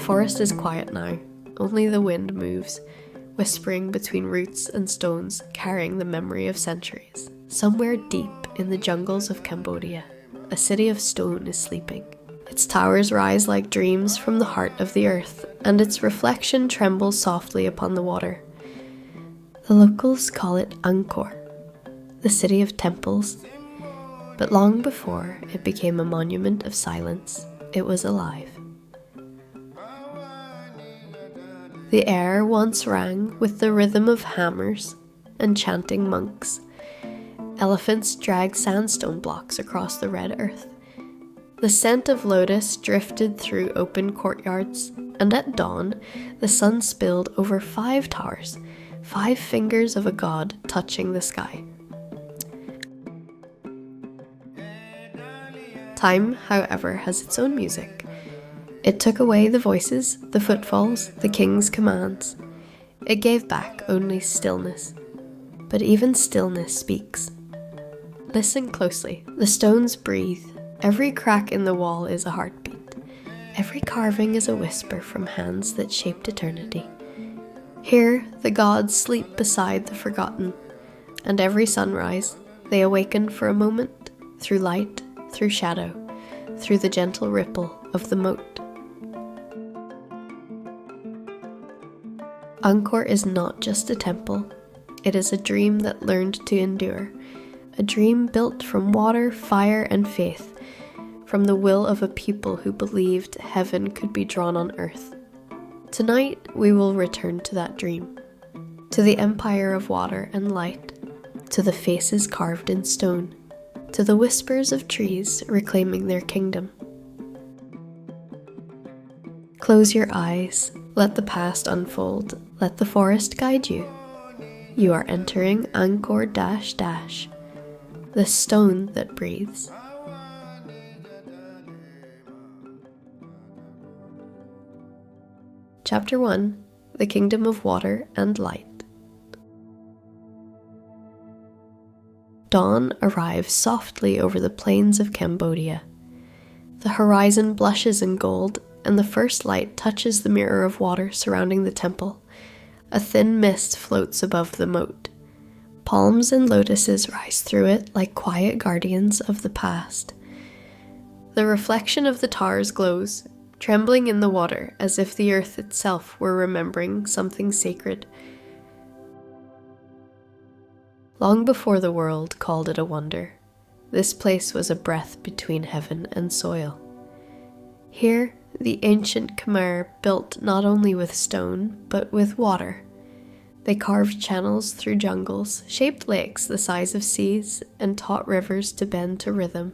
forest is quiet now. Only the wind moves, whispering between roots and stones, carrying the memory of centuries. Somewhere deep in the jungles of Cambodia, a city of stone is sleeping. Its towers rise like dreams from the heart of the earth, and its reflection trembles softly upon the water. The locals call it Angkor, the city of temples. But long before it became a monument of silence, it was alive. The air once rang with the rhythm of hammers and chanting monks. Elephants dragged sandstone blocks across the red earth. The scent of lotus drifted through open courtyards, and at dawn, the sun spilled over 5 towers, 5 fingers of a god touching the sky. Time, however, has its own music. It took away the voices, the footfalls, the king's commands. It gave back only stillness. But even stillness speaks. Listen closely. The stones breathe. Every crack in the wall is a heartbeat. Every carving is a whisper from hands that shaped eternity. Here, the gods sleep beside the forgotten, and every sunrise, they awaken for a moment, through light, through shadow, through the gentle ripple of the moat. Angkor is not just a temple. It is a dream that learned to endure, a dream built from water, fire, and faith, from the will of a people who believed heaven could be drawn on earth. Tonight, we will return to that dream, to the empire of water and light, to the faces carved in stone, to the whispers of trees reclaiming their kingdom. Close your eyes, let the past unfold, let the forest guide you. You are entering Angkor -- the stone that breathes. Chapter 1: The Kingdom of Water and Light. Dawn arrives softly over the plains of Cambodia. The horizon blushes in gold, and the first light touches the mirror of water surrounding the temple. A thin mist floats above the moat. Palms and lotuses rise through it like quiet guardians of the past. The reflection of the towers glows, trembling in the water as if the earth itself were remembering something sacred. Long before the world called it a wonder, this place was a breath between heaven and soil. Here, the ancient Khmer built not only with stone, but with water. They carved channels through jungles, shaped lakes the size of seas, and taught rivers to bend to rhythm.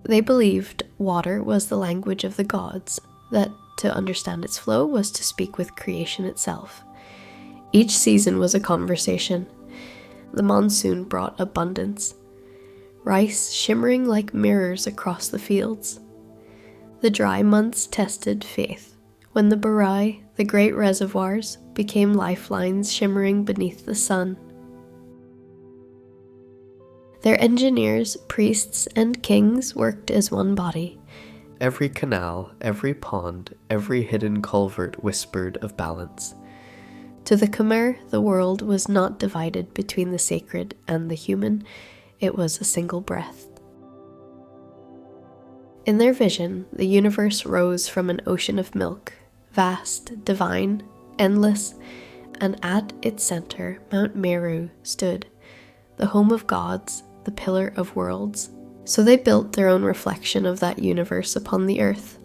They believed water was the language of the gods, that to understand its flow was to speak with creation itself. Each season was a conversation. The monsoon brought abundance, rice shimmering like mirrors across the fields. The dry months tested faith, when the barai, the great reservoirs, became lifelines shimmering beneath the sun. Their engineers, priests, and kings worked as one body. Every canal, every pond, every hidden culvert whispered of balance. To the Khmer, the world was not divided between the sacred and the human. It was a single breath. In their vision, the universe rose from an ocean of milk, vast, divine, endless, and at its center, Mount Meru stood, the home of gods, the pillar of worlds. So they built their own reflection of that universe upon the earth.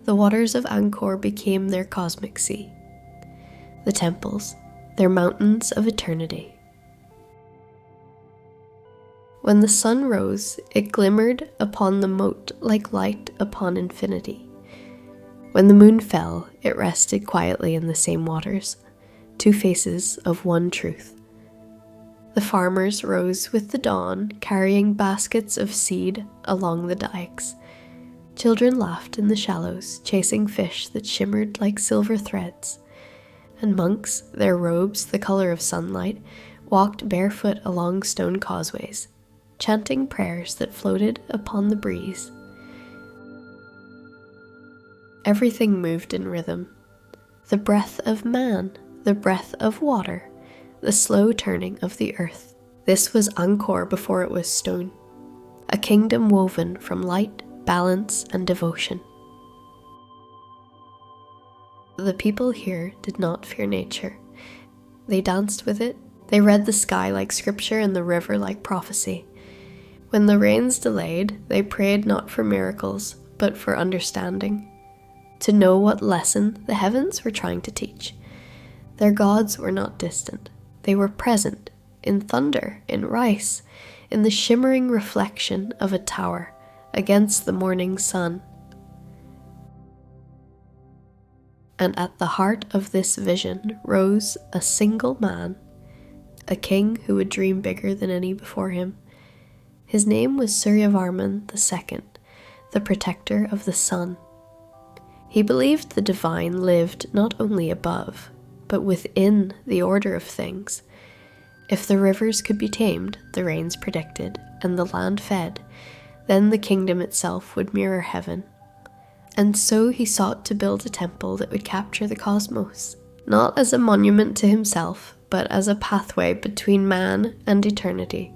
The waters of Angkor became their cosmic sea. The temples, their mountains of eternity. When the sun rose, it glimmered upon the moat like light upon infinity. When the moon fell, it rested quietly in the same waters, 2 faces of one truth. The farmers rose with the dawn, carrying baskets of seed along the dikes. Children laughed in the shallows, chasing fish that shimmered like silver threads. And monks, their robes the color of sunlight, walked barefoot along stone causeways, chanting prayers that floated upon the breeze. everything moved in rhythm. The breath of man, the breath of water, the slow turning of the earth. This was Angkor before it was stone, a kingdom woven from light, balance, and devotion. The people here did not fear nature. They danced with it. They read the sky like scripture and the river like prophecy. When the rains delayed, they prayed not for miracles, but for understanding, to know what lesson the heavens were trying to teach. Their gods were not distant. They were present, in thunder, in rice, in the shimmering reflection of a tower against the morning sun. And at the heart of this vision rose a single man, a king who would dream bigger than any before him. His name was Suryavarman II, the protector of the sun. He believed the divine lived not only above, but within the order of things. If the rivers could be tamed, the rains predicted, and the land fed, then the kingdom itself would mirror heaven. And so he sought to build a temple that would capture the cosmos, not as a monument to himself, but as a pathway between man and eternity.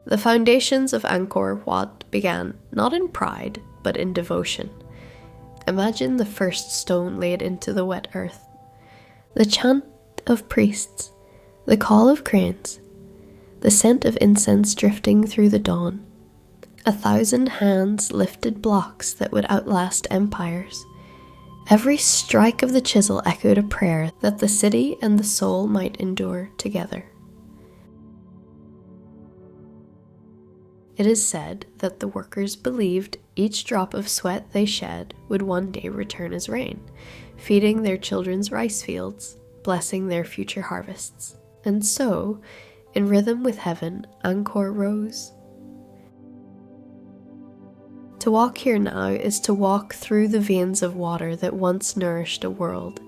The foundations of Angkor Wat began not in pride, but in devotion. Imagine the first stone laid into the wet earth. The chant of priests, the call of cranes, the scent of incense drifting through the dawn. 1,000 hands lifted blocks that would outlast empires. Every strike of the chisel echoed a prayer that the city and the soul might endure together. It is said that the workers believed each drop of sweat they shed would one day return as rain, feeding their children's rice fields, blessing their future harvests. And so, in rhythm with heaven, Angkor rose. To walk here now is to walk through the veins of water that once nourished a world.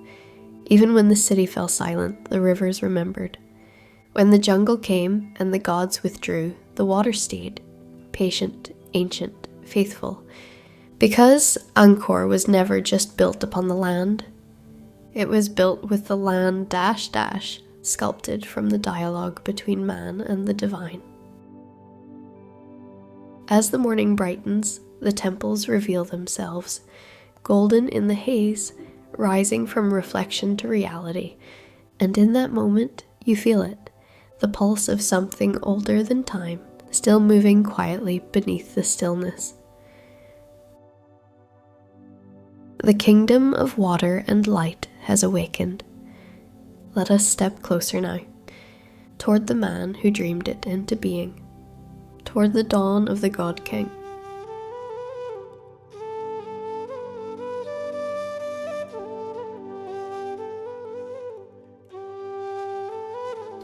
Even when the city fell silent, the rivers remembered. When the jungle came and the gods withdrew, the water stayed, patient, ancient, faithful. Because Angkor was never just built upon the land, it was built with the land -- sculpted from the dialogue between man and the divine. As the morning brightens, the temples reveal themselves, golden in the haze, rising from reflection to reality, and in that moment you feel it, the pulse of something older than time, still moving quietly beneath the stillness. The kingdom of water and light has awakened. Let us step closer now, toward the man who dreamed it into being, toward the dawn of the God King.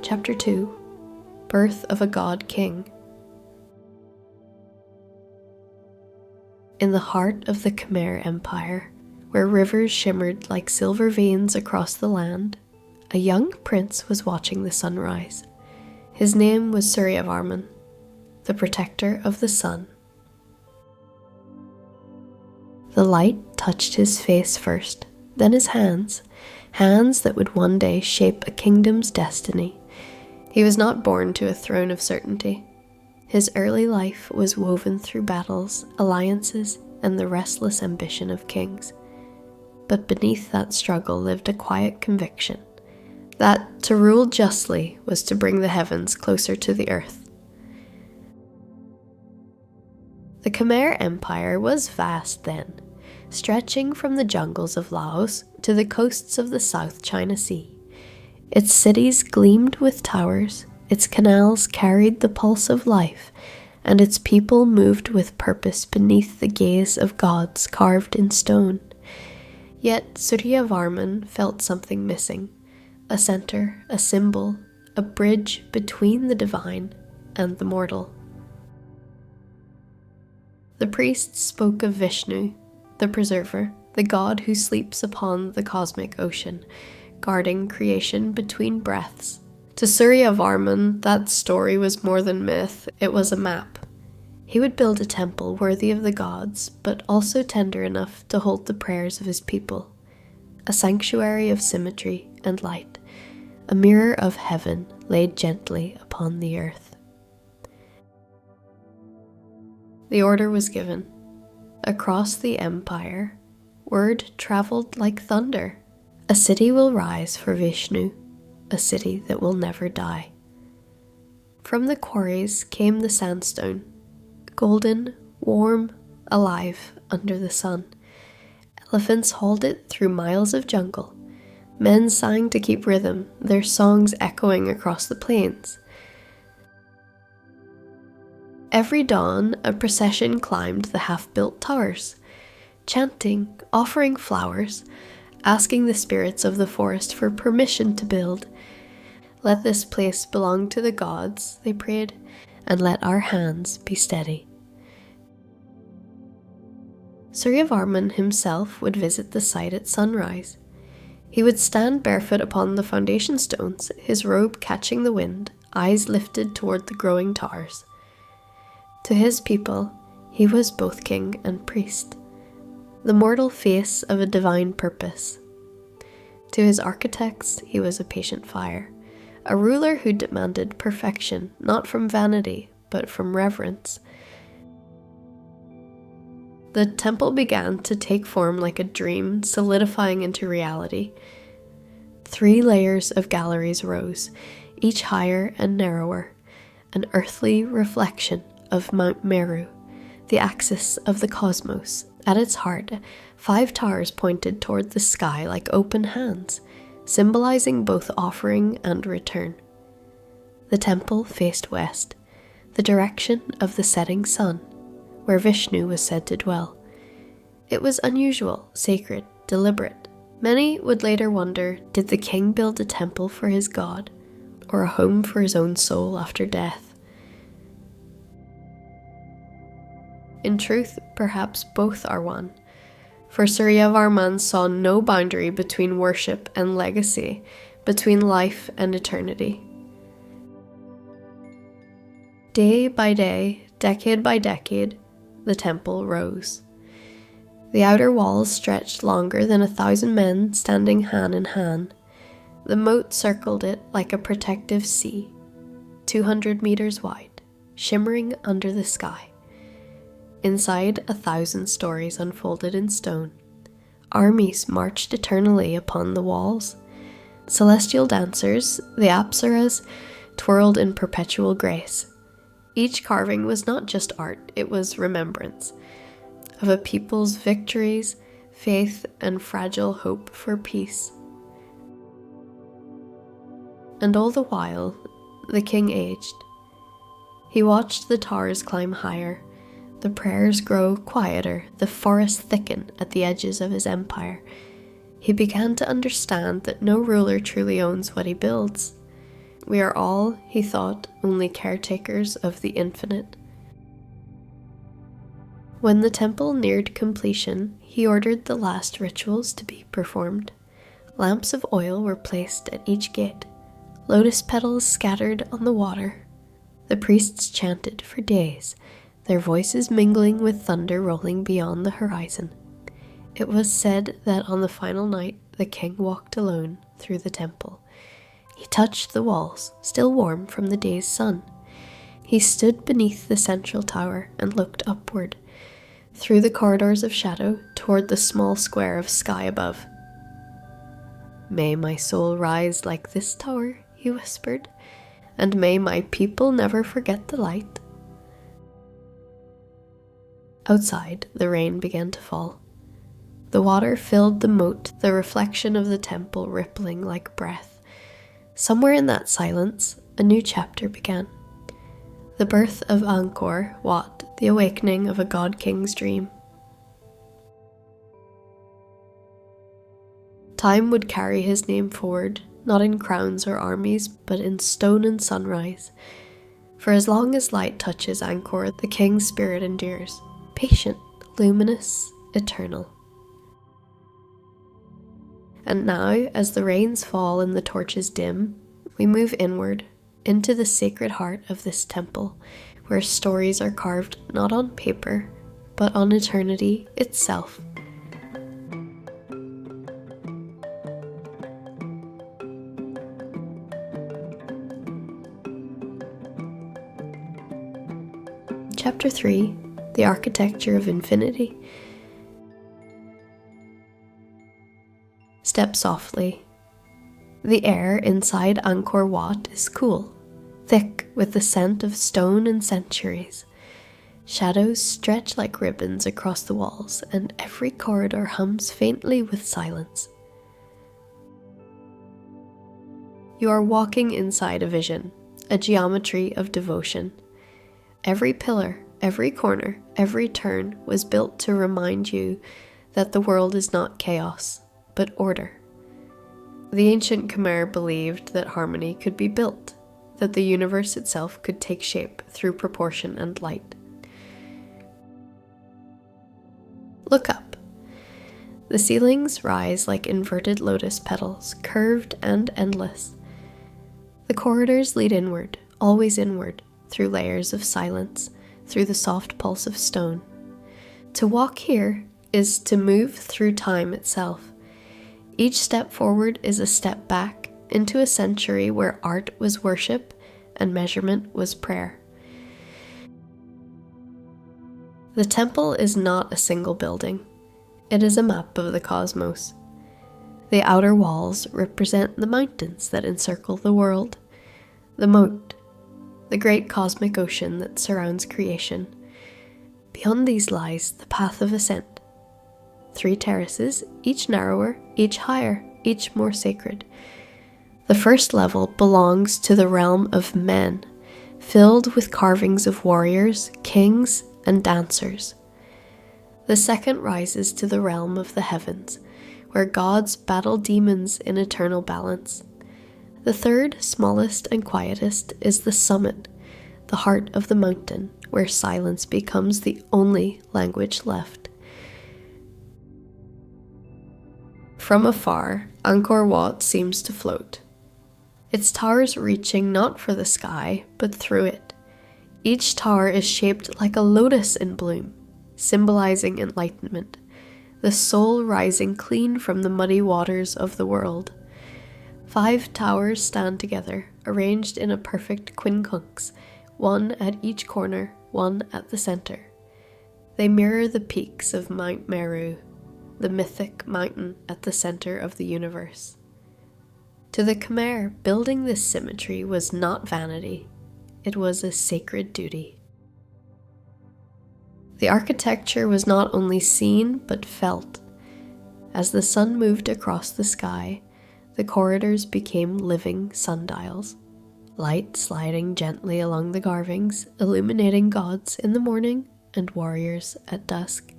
Chapter 2: Birth of a God King. In the heart of the Khmer Empire, where rivers shimmered like silver veins across the land, a young prince was watching the sunrise. His name was Suryavarman, the protector of the sun. The light touched his face first, then his hands, hands that would one day shape a kingdom's destiny. He was not born to a throne of certainty. His early life was woven through battles, alliances, and the restless ambition of kings. But beneath that struggle lived a quiet conviction that to rule justly was to bring the heavens closer to the earth. The Khmer Empire was vast then, stretching from the jungles of Laos to the coasts of the South China Sea. Its cities gleamed with towers, its canals carried the pulse of life, and its people moved with purpose beneath the gaze of gods carved in stone. Yet Suryavarman felt something missing, a center, a symbol, a bridge between the divine and the mortal. The priests spoke of Vishnu, the preserver, the god who sleeps upon the cosmic ocean, guarding creation between breaths. To Suryavarman, that story was more than myth, it was a map. He would build a temple worthy of the gods, but also tender enough to hold the prayers of his people. A sanctuary of symmetry and light, a mirror of heaven laid gently upon the earth. The order was given. Across the empire, word travelled like thunder. A city will rise for Vishnu, a city that will never die. From the quarries came the sandstone, golden, warm, alive under the sun. Elephants hauled it through miles of jungle. Men sang to keep rhythm, their songs echoing across the plains. Every dawn, a procession climbed the half-built towers, chanting, offering flowers, asking the spirits of the forest for permission to build. Let this place belong to the gods, they prayed, and let our hands be steady. Suryavarman himself would visit the site at sunrise. He would stand barefoot upon the foundation stones, his robe catching the wind, eyes lifted toward the growing towers. To his people, he was both king and priest, the mortal face of a divine purpose. To his architects, he was a patient fire, a ruler who demanded perfection, not from vanity, but from reverence. The temple began to take form like a dream, solidifying into reality. 3 layers of galleries rose, each higher and narrower, an earthly reflection of Mount Meru, the axis of the cosmos. At its heart, 5 towers pointed toward the sky like open hands, symbolizing both offering and return. The temple faced west, the direction of the setting sun, where Vishnu was said to dwell. It was unusual, sacred, deliberate. Many would later wonder, did the king build a temple for his god, or a home for his own soul after death? In truth, perhaps both are one. For Suryavarman saw no boundary between worship and legacy, between life and eternity. Day by day, decade by decade, the temple rose. The outer walls stretched longer than 1,000 men standing hand in hand. The moat circled it like a protective sea, 200 meters wide, shimmering under the sky. Inside, 1,000 stories unfolded in stone. Armies marched eternally upon the walls. Celestial dancers, the apsaras, twirled in perpetual grace. Each carving was not just art, it was remembrance of a people's victories, faith, and fragile hope for peace. And all the while, the king aged. He watched the towers climb higher, the prayers grow quieter, the forests thicken at the edges of his empire. He began to understand that no ruler truly owns what he builds. We are all, he thought, only caretakers of the infinite. When the temple neared completion, he ordered the last rituals to be performed. Lamps of oil were placed at each gate, lotus petals scattered on the water. The priests chanted for days, their voices mingling with thunder rolling beyond the horizon. It was said that on the final night the king walked alone through the temple. He touched the walls, still warm from the day's sun. He stood beneath the central tower and looked upward, through the corridors of shadow toward the small square of sky above. "May my soul rise like this tower," he whispered, "and may my people never forget the light." Outside, the rain began to fall. The water filled the moat, the reflection of the temple rippling like breath. Somewhere in that silence, a new chapter began. The birth of Angkor Wat, the awakening of a god-king's dream. Time would carry his name forward, not in crowns or armies, but in stone and sunrise. For as long as light touches Angkor, the king's spirit endures, patient, luminous, eternal. And now, as the rains fall and the torches dim, we move inward, into the sacred heart of this temple, where stories are carved not on paper, but on eternity itself. Chapter 3, The Architecture of Infinity. Step softly. The air inside Angkor Wat is cool, thick with the scent of stone and centuries. Shadows stretch like ribbons across the walls, and every corridor hums faintly with silence. You are walking inside a vision, a geometry of devotion. Every pillar, every corner, every turn was built to remind you that the world is not chaos, but order. The ancient Khmer believed that harmony could be built, that the universe itself could take shape through proportion and light. Look up. The ceilings rise like inverted lotus petals, curved and endless. The corridors lead inward, always inward, through layers of silence, through the soft pulse of stone. To walk here is to move through time itself. Each step forward is a step back into a century where art was worship and measurement was prayer. The temple is not a single building. It is a map of the cosmos. The outer walls represent the mountains that encircle the world, the moat, the great cosmic ocean that surrounds creation. Beyond these lies the path of ascent. 3 terraces, each narrower, each higher, each more sacred. The first level belongs to the realm of men, filled with carvings of warriors, kings, and dancers. The second rises to the realm of the heavens, where gods battle demons in eternal balance. The third, smallest and quietest, is the summit, the heart of the mountain, where silence becomes the only language left. From afar, Angkor Wat seems to float, its towers reaching not for the sky, but through it. Each tower is shaped like a lotus in bloom, symbolizing enlightenment, the soul rising clean from the muddy waters of the world. 5 towers stand together, arranged in a perfect quincunx, one at each corner, one at the center. They mirror the peaks of Mount Meru, the mythic mountain at the center of the universe. To the Khmer, building this symmetry was not vanity, it was a sacred duty. The architecture was not only seen but felt. As the sun moved across the sky, the corridors became living sundials, light sliding gently along the carvings, illuminating gods in the morning and warriors at dusk.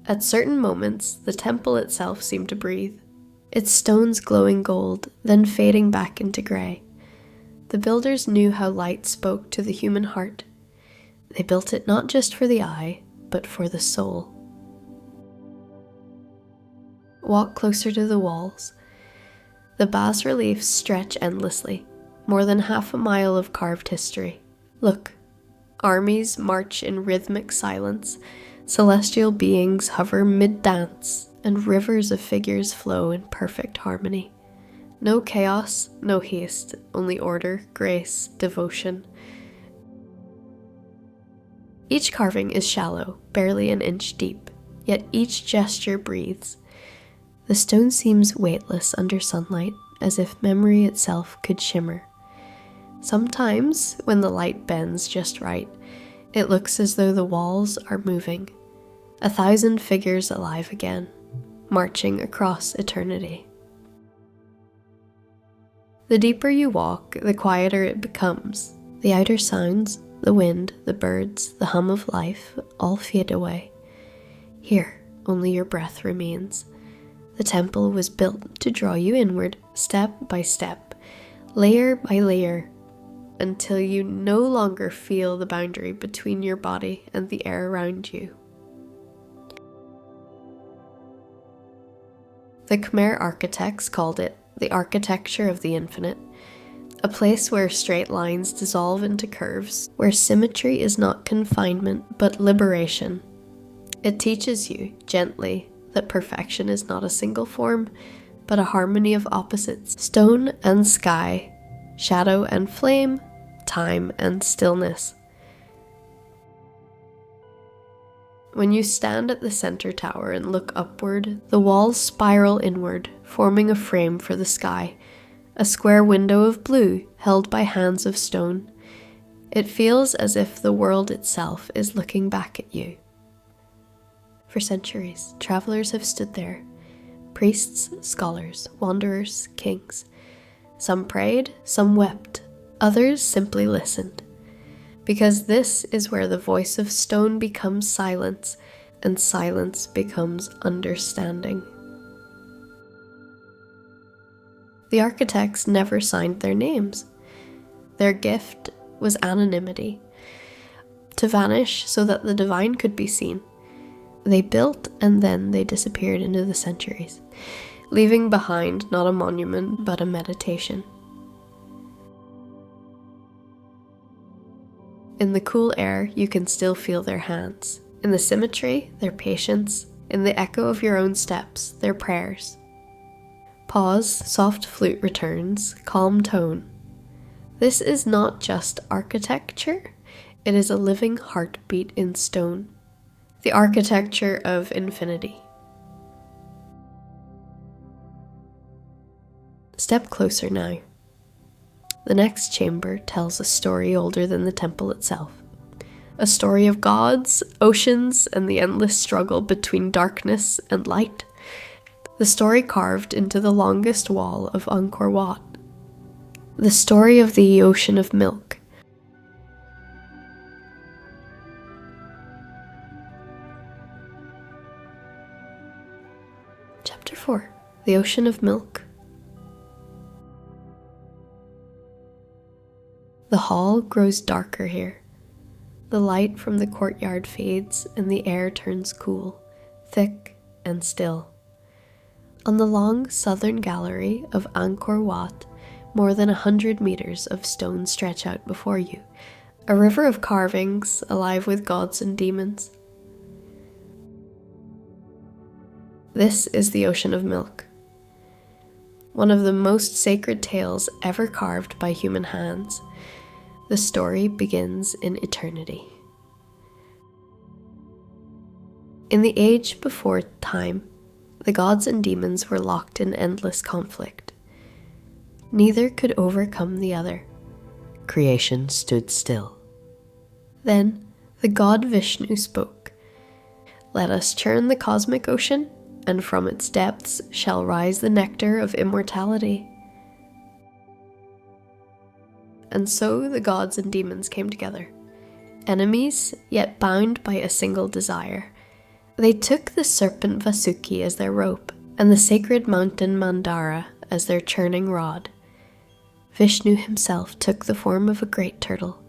At certain moments, the temple itself seemed to breathe, its stones glowing gold, then fading back into grey. The builders knew how light spoke to the human heart. They built it not just for the eye, but for the soul. Walk closer to the walls. The bas-reliefs stretch endlessly, more than half a mile of carved history. Look, armies march in rhythmic silence, celestial beings hover mid-dance, and rivers of figures flow in perfect harmony. No chaos, no haste, only order, grace, devotion. Each carving is shallow, barely an inch deep, yet each gesture breathes. The stone seems weightless under sunlight, as if memory itself could shimmer. Sometimes, when the light bends just right, it looks as though the walls are moving, 1,000 figures alive again, marching across eternity. The deeper you walk, the quieter it becomes. The outer sounds, the wind, the birds, the hum of life, all fade away. Here, only your breath remains. The temple was built to draw you inward, step by step, layer by layer, until you no longer feel the boundary between your body and the air around you. The Khmer architects called it the architecture of the infinite, a place where straight lines dissolve into curves, where symmetry is not confinement but liberation. It teaches you, gently, that perfection is not a single form, but a harmony of opposites, stone and sky, shadow and flame, time and stillness. When you stand at the center tower and look upward, the walls spiral inward, forming a frame for the sky, a square window of blue held by hands of stone. It feels as if the world itself is looking back at you. For centuries, travelers have stood there, priests, scholars, wanderers, kings. Some prayed, some wept, others simply listened. Because this is where the voice of stone becomes silence, and silence becomes understanding. The architects never signed their names. Their gift was anonymity, to vanish so that the divine could be seen. They built and then they disappeared into the centuries, leaving behind not a monument but a meditation. In the cool air, you can still feel their hands. In the symmetry, their patience. In the echo of your own steps, their prayers. Pause, soft flute returns, calm tone. This is not just architecture, it is a living heartbeat in stone. The architecture of infinity. Step closer now. The next chamber tells a story older than the temple itself. A story of gods, oceans, and the endless struggle between darkness and light. The story carved into the longest wall of Angkor Wat. The story of the ocean of milk. Chapter 4. The Ocean of Milk. The hall grows darker here. The light from the courtyard fades and the air turns cool, thick and still. On the long southern gallery of Angkor Wat, more than 100 meters of stone stretch out before you, a river of carvings alive with gods and demons. This is the Ocean of Milk, one of the most sacred tales ever carved by human hands. The story begins in eternity. In the age before time, the gods and demons were locked in endless conflict. Neither could overcome the other. Creation stood still. Then the god Vishnu spoke. Let us churn the cosmic ocean, and from its depths shall rise the nectar of immortality. And so the gods and demons came together, enemies, yet bound by a single desire. They took the serpent Vasuki as their rope, and the sacred mountain Mandara as their churning rod. Vishnu himself took the form of a great turtle,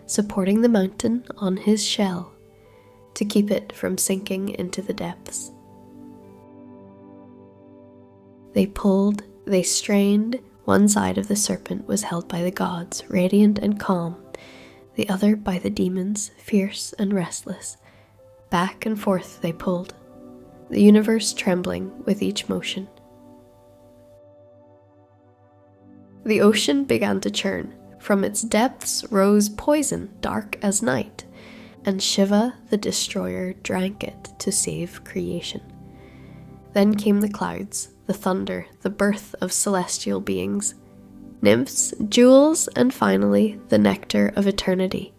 supporting the mountain on his shell, to keep it from sinking into the depths. They pulled, they strained. One side of the serpent was held by the gods, radiant and calm, the other by the demons, fierce and restless. Back and forth they pulled, the universe trembling with each motion. The ocean began to churn. From its depths rose poison, dark as night, and Shiva, the destroyer, drank it to save creation. Then came the clouds, the thunder, the birth of celestial beings, nymphs, jewels, and finally the nectar of eternity.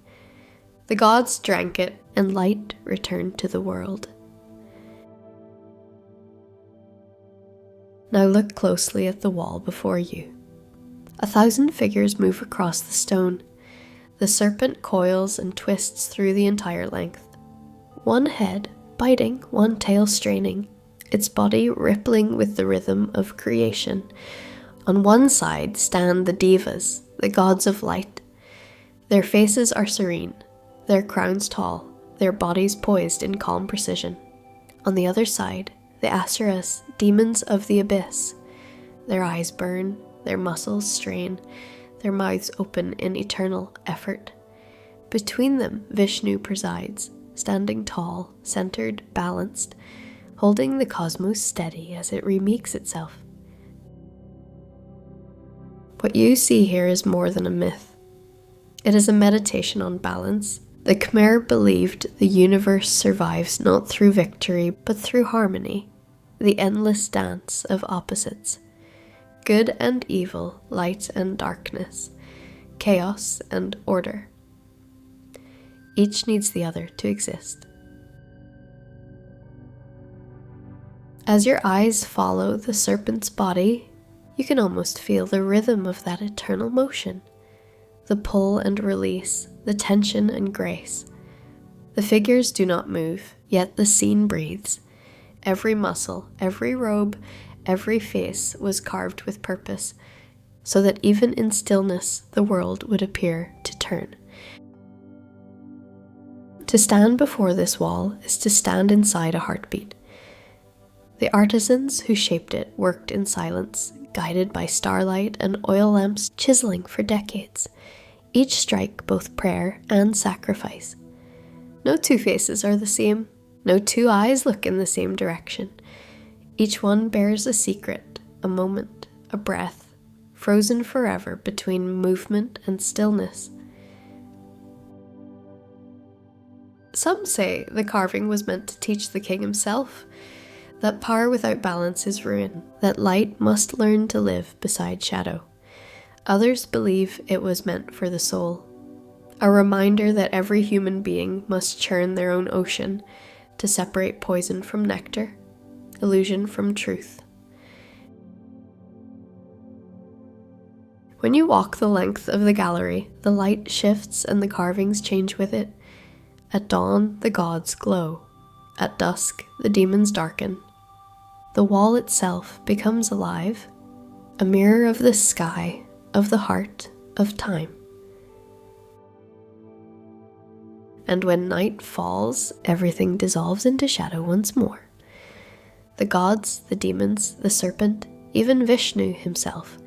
The gods drank it, and light returned to the world. Now look closely at the wall before you. 1,000 figures move across the stone. The serpent coils and twists through the entire length. One head biting, one tail straining, its body rippling with the rhythm of creation. On one side stand the devas, the gods of light. Their faces are serene, their crowns tall, their bodies poised in calm precision. On the other side, the asuras, demons of the abyss. Their eyes burn, their muscles strain, their mouths open in eternal effort. Between them, Vishnu presides, standing tall, centered, balanced, holding the cosmos steady as it remakes itself. What you see here is more than a myth. It is a meditation on balance. The Khmer believed the universe survives not through victory, but through harmony, the endless dance of opposites. Good and evil, light and darkness, chaos and order. Each needs the other to exist. As your eyes follow the serpent's body, you can almost feel the rhythm of that eternal motion, the pull and release, the tension and grace. The figures do not move, yet the scene breathes. Every muscle, every robe, every face was carved with purpose, so that even in stillness the world would appear to turn. To stand before this wall is to stand inside a heartbeat. The artisans who shaped it worked in silence, guided by starlight and oil lamps chiseling for decades, each strike both prayer and sacrifice. No two faces are the same, no two eyes look in the same direction. Each one bears a secret, a moment, a breath, frozen forever between movement and stillness. Some say the carving was meant to teach the king himself that power without balance is ruin, that light must learn to live beside shadow. Others believe it was meant for the soul, a reminder that every human being must churn their own ocean to separate poison from nectar, illusion from truth. When you walk the length of the gallery, the light shifts and the carvings change with it. At dawn, the gods glow. At dusk, the demons darken. The wall itself becomes alive, a mirror of the sky, of the heart, of time. And when night falls, everything dissolves into shadow once more. The gods, the demons, the serpent, even Vishnu himself.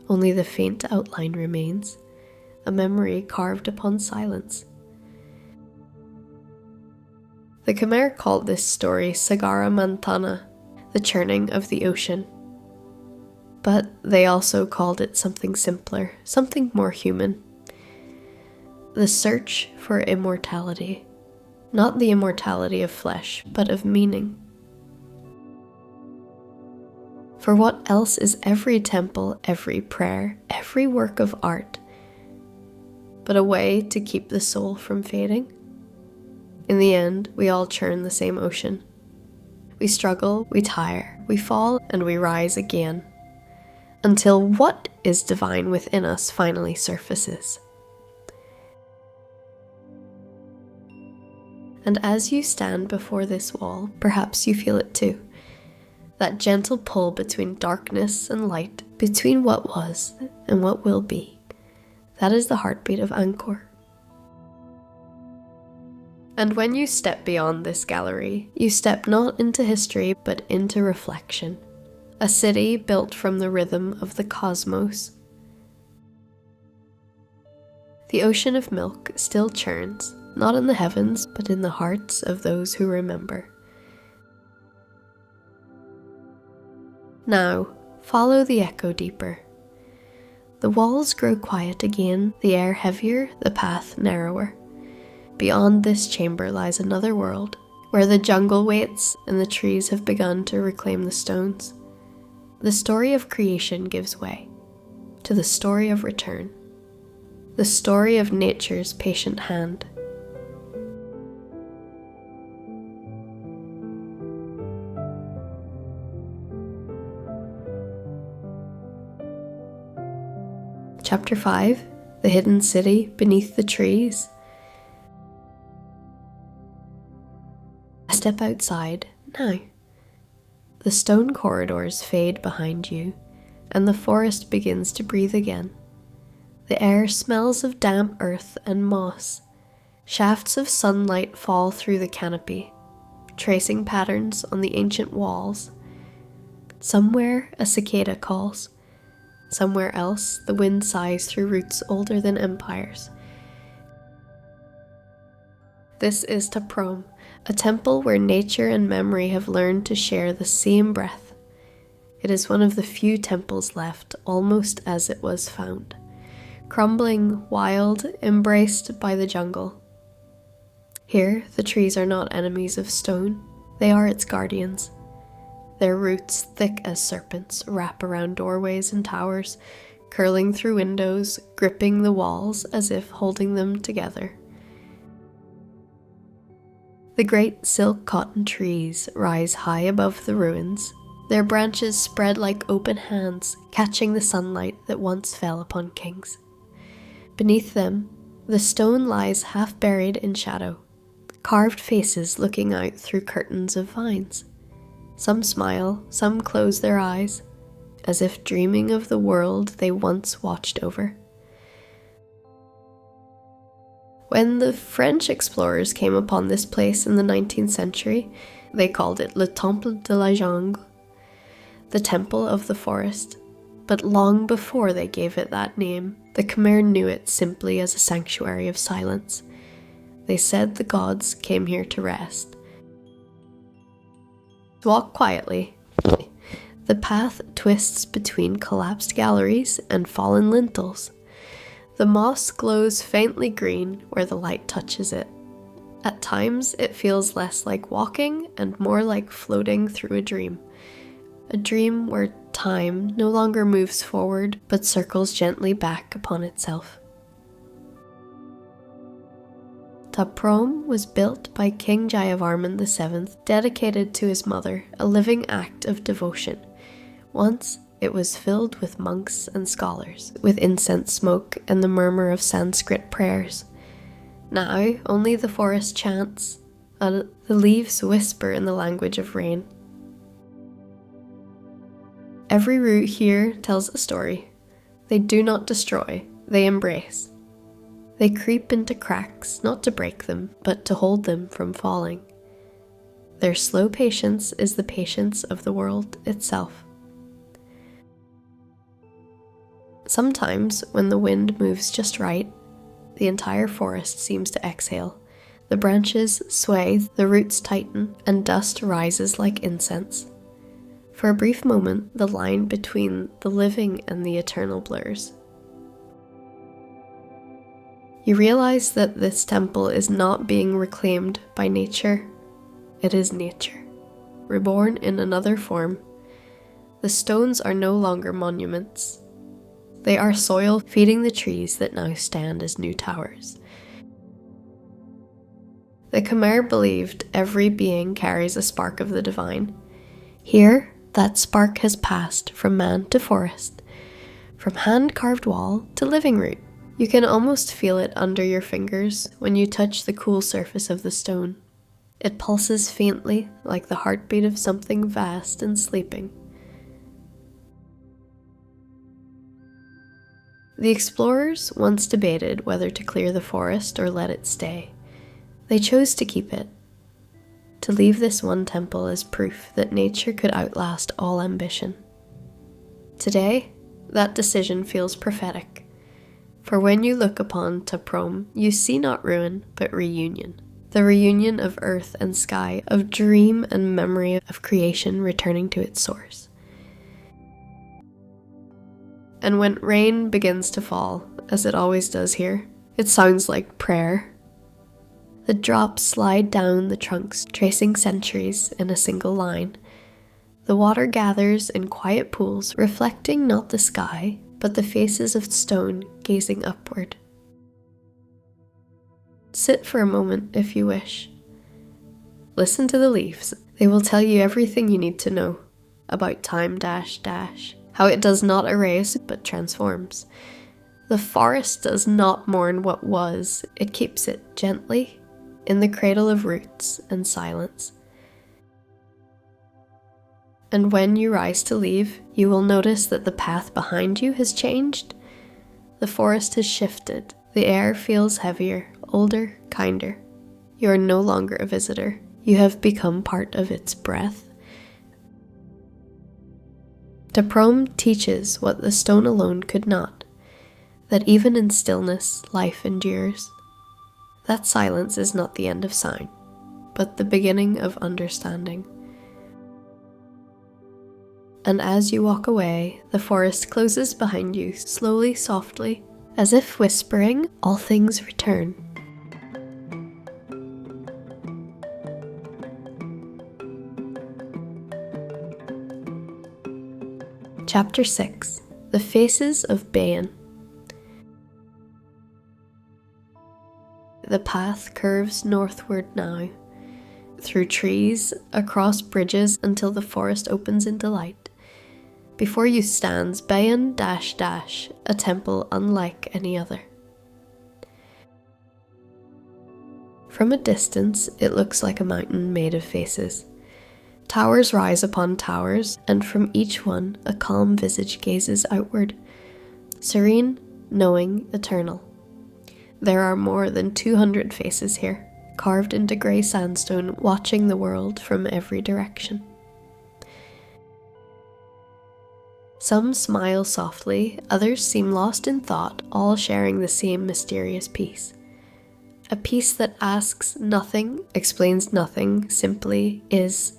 Only the faint outline remains, a memory carved upon silence. The Khmer called this story Sagara Mantana, the churning of the ocean. But they also called it something simpler, something more human. The search for immortality, not the immortality of flesh, but of meaning. For what else is every temple, every prayer, every work of art, but a way to keep the soul from fading? In the end, we all churn the same ocean. We struggle, we tire, we fall, and we rise again, until what is divine within us finally surfaces. And as you stand before this wall, perhaps you feel it too. That gentle pull between darkness and light, between what was and what will be. That is the heartbeat of Angkor. And when you step beyond this gallery, you step not into history, but into reflection. A city built from the rhythm of the cosmos. The ocean of milk still churns, not in the heavens, but in the hearts of those who remember. Now, follow the echo deeper. The walls grow quiet again, the air heavier, the path narrower. Beyond this chamber lies another world, where the jungle waits and the trees have begun to reclaim the stones. The story of creation gives way to the story of return, the story of nature's patient hand. Chapter 5, The Hidden City Beneath the Trees. Step outside now. The stone corridors fade behind you, and the forest begins to breathe again. The air smells of damp earth and moss. Shafts of sunlight fall through the canopy, tracing patterns on the ancient walls. Somewhere a cicada calls. Somewhere else, the wind sighs through roots older than empires. This is Ta Prohm, a temple where nature and memory have learned to share the same breath. It is one of the few temples left almost as it was found, crumbling, wild, embraced by the jungle. Here, the trees are not enemies of stone, they are its guardians. Their roots, thick as serpents, wrap around doorways and towers, curling through windows, gripping the walls as if holding them together. The great silk cotton trees rise high above the ruins, their branches spread like open hands, catching the sunlight that once fell upon kings. Beneath them, the stone lies half buried in shadow, carved faces looking out through curtains of vines. Some smile, some close their eyes, as if dreaming of the world they once watched over. When the French explorers came upon this place in the 19th century, they called it Le Temple de la Jungle, the Temple of the Forest. But long before they gave it that name, the Khmer knew it simply as a sanctuary of silence. They said the gods came here to rest. Walk quietly. The path twists between collapsed galleries and fallen lintels. The moss glows faintly green where the light touches it. At times, it feels less like walking and more like floating through a dream where time no longer moves forward but circles gently back upon itself. Ta Prohm was built by King Jayavarman VII, dedicated to his mother, a living act of devotion. Once, it was filled with monks and scholars, with incense smoke and the murmur of Sanskrit prayers. Now, only the forest chants, and the leaves whisper in the language of rain. Every root here tells a story. They do not destroy, they embrace. They creep into cracks, not to break them, but to hold them from falling. Their slow patience is the patience of the world itself. Sometimes, when the wind moves just right, the entire forest seems to exhale. The branches sway, the roots tighten, and dust rises like incense. For a brief moment, the line between the living and the eternal blurs. You realize that this temple is not being reclaimed by nature. It is nature, reborn in another form. The stones are no longer monuments. They are soil feeding the trees that now stand as new towers. The Khmer believed every being carries a spark of the divine. Here, that spark has passed from man to forest, from hand-carved wall to living root. You can almost feel it under your fingers when you touch the cool surface of the stone. It pulses faintly, like the heartbeat of something vast and sleeping. The explorers once debated whether to clear the forest or let it stay. They chose to keep it, to leave this one temple as proof that nature could outlast all ambition. Today, that decision feels prophetic. For when you look upon Ta Prohm, you see not ruin, but reunion. The reunion of earth and sky, of dream and memory of creation returning to its source. And when rain begins to fall, as it always does here, it sounds like prayer. The drops slide down the trunks, tracing centuries in a single line. The water gathers in quiet pools, reflecting not the sky, but the faces of stone gazing upward. Sit for a moment if you wish. Listen to the leaves. They will tell you everything you need to know about time dash dash, how it does not erase but transforms. The forest does not mourn what was, it keeps it gently in the cradle of roots and silence. And when you rise to leave, you will notice that the path behind you has changed. The forest has shifted. The air feels heavier, older, kinder. You are no longer a visitor. You have become part of its breath. The poem teaches what the stone alone could not, that even in stillness life endures. That silence is not the end of sound, but the beginning of understanding. And as you walk away, the forest closes behind you slowly, softly, as if whispering, all things return. Chapter 6. The Faces of Bayon. The path curves northward now, through trees, across bridges until the forest opens into light. Before you stands Bayon -- a temple unlike any other. From a distance, it looks like a mountain made of faces. Towers rise upon towers, and from each one a calm visage gazes outward, serene, knowing, eternal. There are more than 200 faces here, carved into grey sandstone, watching the world from every direction. Some smile softly, others seem lost in thought, all sharing the same mysterious peace. A peace that asks nothing, explains nothing, simply is.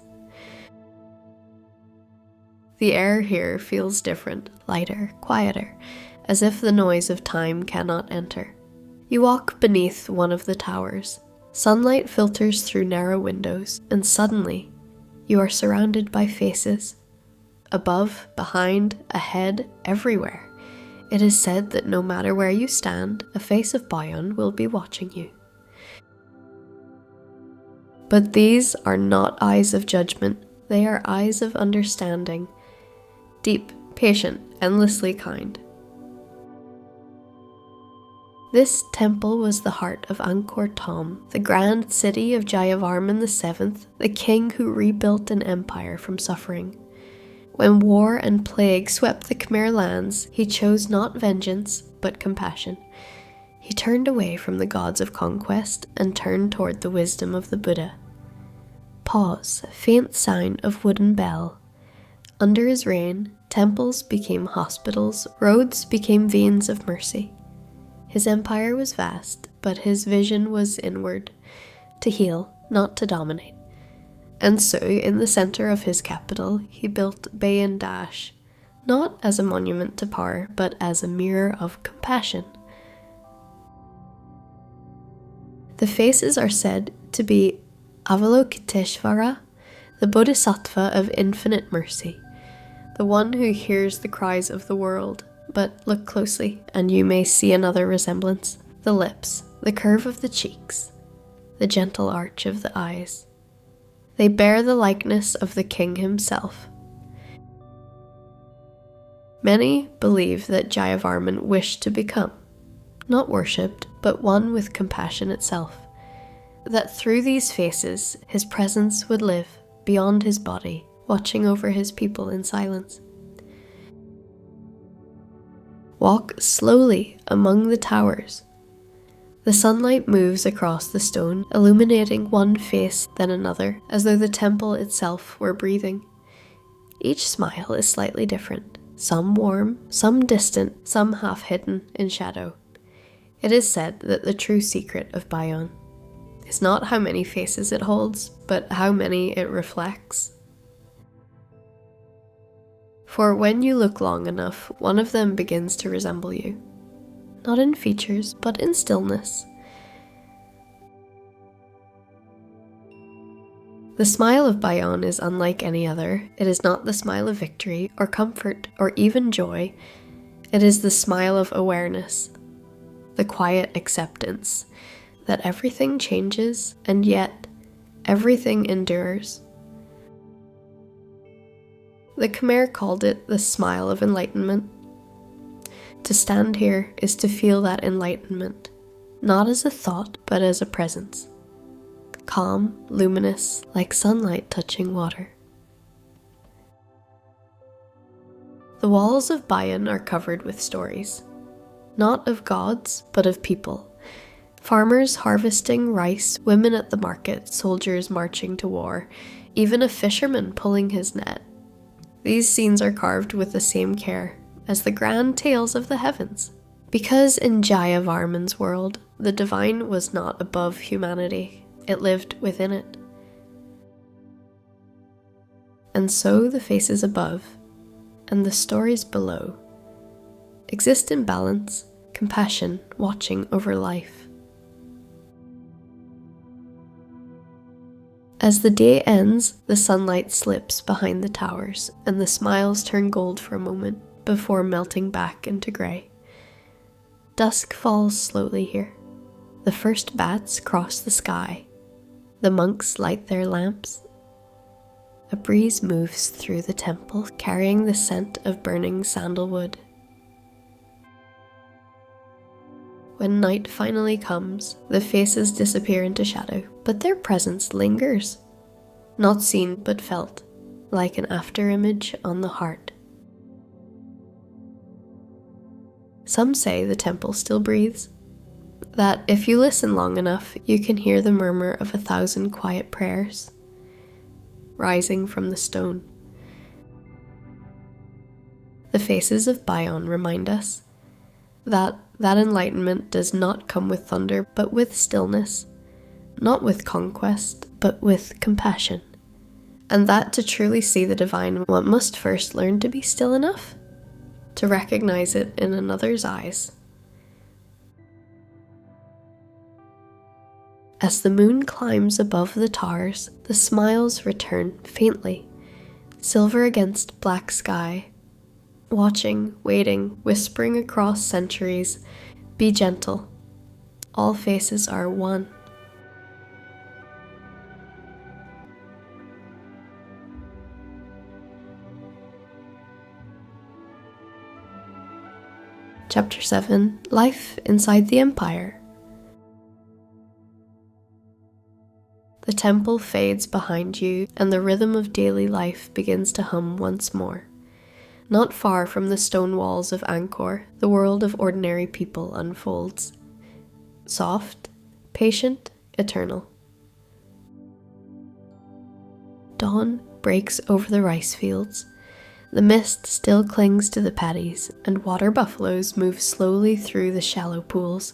The air here feels different, lighter, quieter, as if the noise of time cannot enter. You walk beneath one of the towers. Sunlight filters through narrow windows, and suddenly you are surrounded by faces. Above, behind, ahead, everywhere. It is said that no matter where you stand, a face of Bayon will be watching you. But these are not eyes of judgment, they are eyes of understanding. Deep, patient, endlessly kind. This temple was the heart of Angkor Wat, the grand city of Jayavarman VII, the king who rebuilt an empire from suffering. When war and plague swept the Khmer lands, he chose not vengeance, but compassion. He turned away from the gods of conquest and turned toward the wisdom of the Buddha. Pause, faint sound of wooden bell. Under his reign, temples became hospitals, roads became veins of mercy. His empire was vast, but his vision was inward, to heal, not to dominate. And so, in the center of his capital, he built Bayon -- not as a monument to power, but as a mirror of compassion. The faces are said to be Avalokiteshvara, the Bodhisattva of infinite mercy, the one who hears the cries of the world. But look closely, and you may see another resemblance. The lips, the curve of the cheeks, the gentle arch of the eyes. They bear the likeness of the king himself. Many believe that Jayavarman wished to become, not worshipped, but one with compassion itself. That through these faces, his presence would live beyond his body, watching over his people in silence. Walk slowly among the towers. The sunlight moves across the stone, illuminating one face then another, as though the temple itself were breathing. Each smile is slightly different, some warm, some distant, some half hidden in shadow. It is said that the true secret of Bayon is not how many faces it holds, but how many it reflects. For when you look long enough, one of them begins to resemble you. Not in features, but in stillness. The smile of Bayon is unlike any other. It is not the smile of victory, or comfort, or even joy. It is the smile of awareness, the quiet acceptance that everything changes, and yet everything endures. The Khmer called it the smile of enlightenment. To stand here is to feel that enlightenment, not as a thought, but as a presence. Calm, luminous, like sunlight touching water. The walls of Bayon are covered with stories, not of gods, but of people. Farmers harvesting rice, women at the market, soldiers marching to war, even a fisherman pulling his net. These scenes are carved with the same care as the grand tales of the heavens, because in Jayavarman's world, the divine was not above humanity, it lived within it. And so the faces above, and the stories below, exist in balance, compassion watching over life. As the day ends, the sunlight slips behind the towers, and the smiles turn gold for a moment before melting back into grey. Dusk falls slowly here. The first bats cross the sky. The monks light their lamps. A breeze moves through the temple, carrying the scent of burning sandalwood. When night finally comes, the faces disappear into shadow, but their presence lingers, not seen but felt, like an afterimage on the heart. Some say the temple still breathes, that if you listen long enough, you can hear the murmur of 1,000 quiet prayers rising from the stone. The faces of Bayon remind us that enlightenment does not come with thunder, but with stillness, not with conquest, but with compassion, and that to truly see the divine, one must first learn to be still enough to recognize it in another's eyes. As the moon climbs above the towers, the smiles return faintly, silver against black sky, watching, waiting, whispering across centuries, be gentle. All faces are one. Chapter 7, Life Inside the Empire. The temple fades behind you, and the rhythm of daily life begins to hum once more. Not far from the stone walls of Angkor, the world of ordinary people unfolds. Soft, patient, eternal. Dawn breaks over the rice fields. The mist still clings to the paddies, and water buffaloes move slowly through the shallow pools,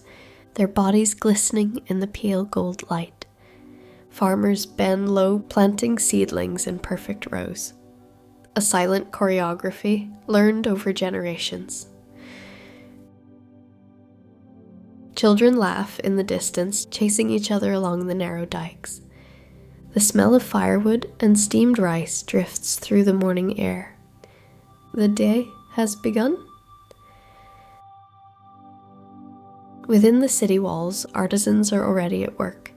their bodies glistening in the pale gold light. Farmers bend low, planting seedlings in perfect rows. A silent choreography learned over generations. Children laugh in the distance, chasing each other along the narrow dikes. The smell of firewood and steamed rice drifts through the morning air. The day has begun. Within the city walls, artisans are already at work.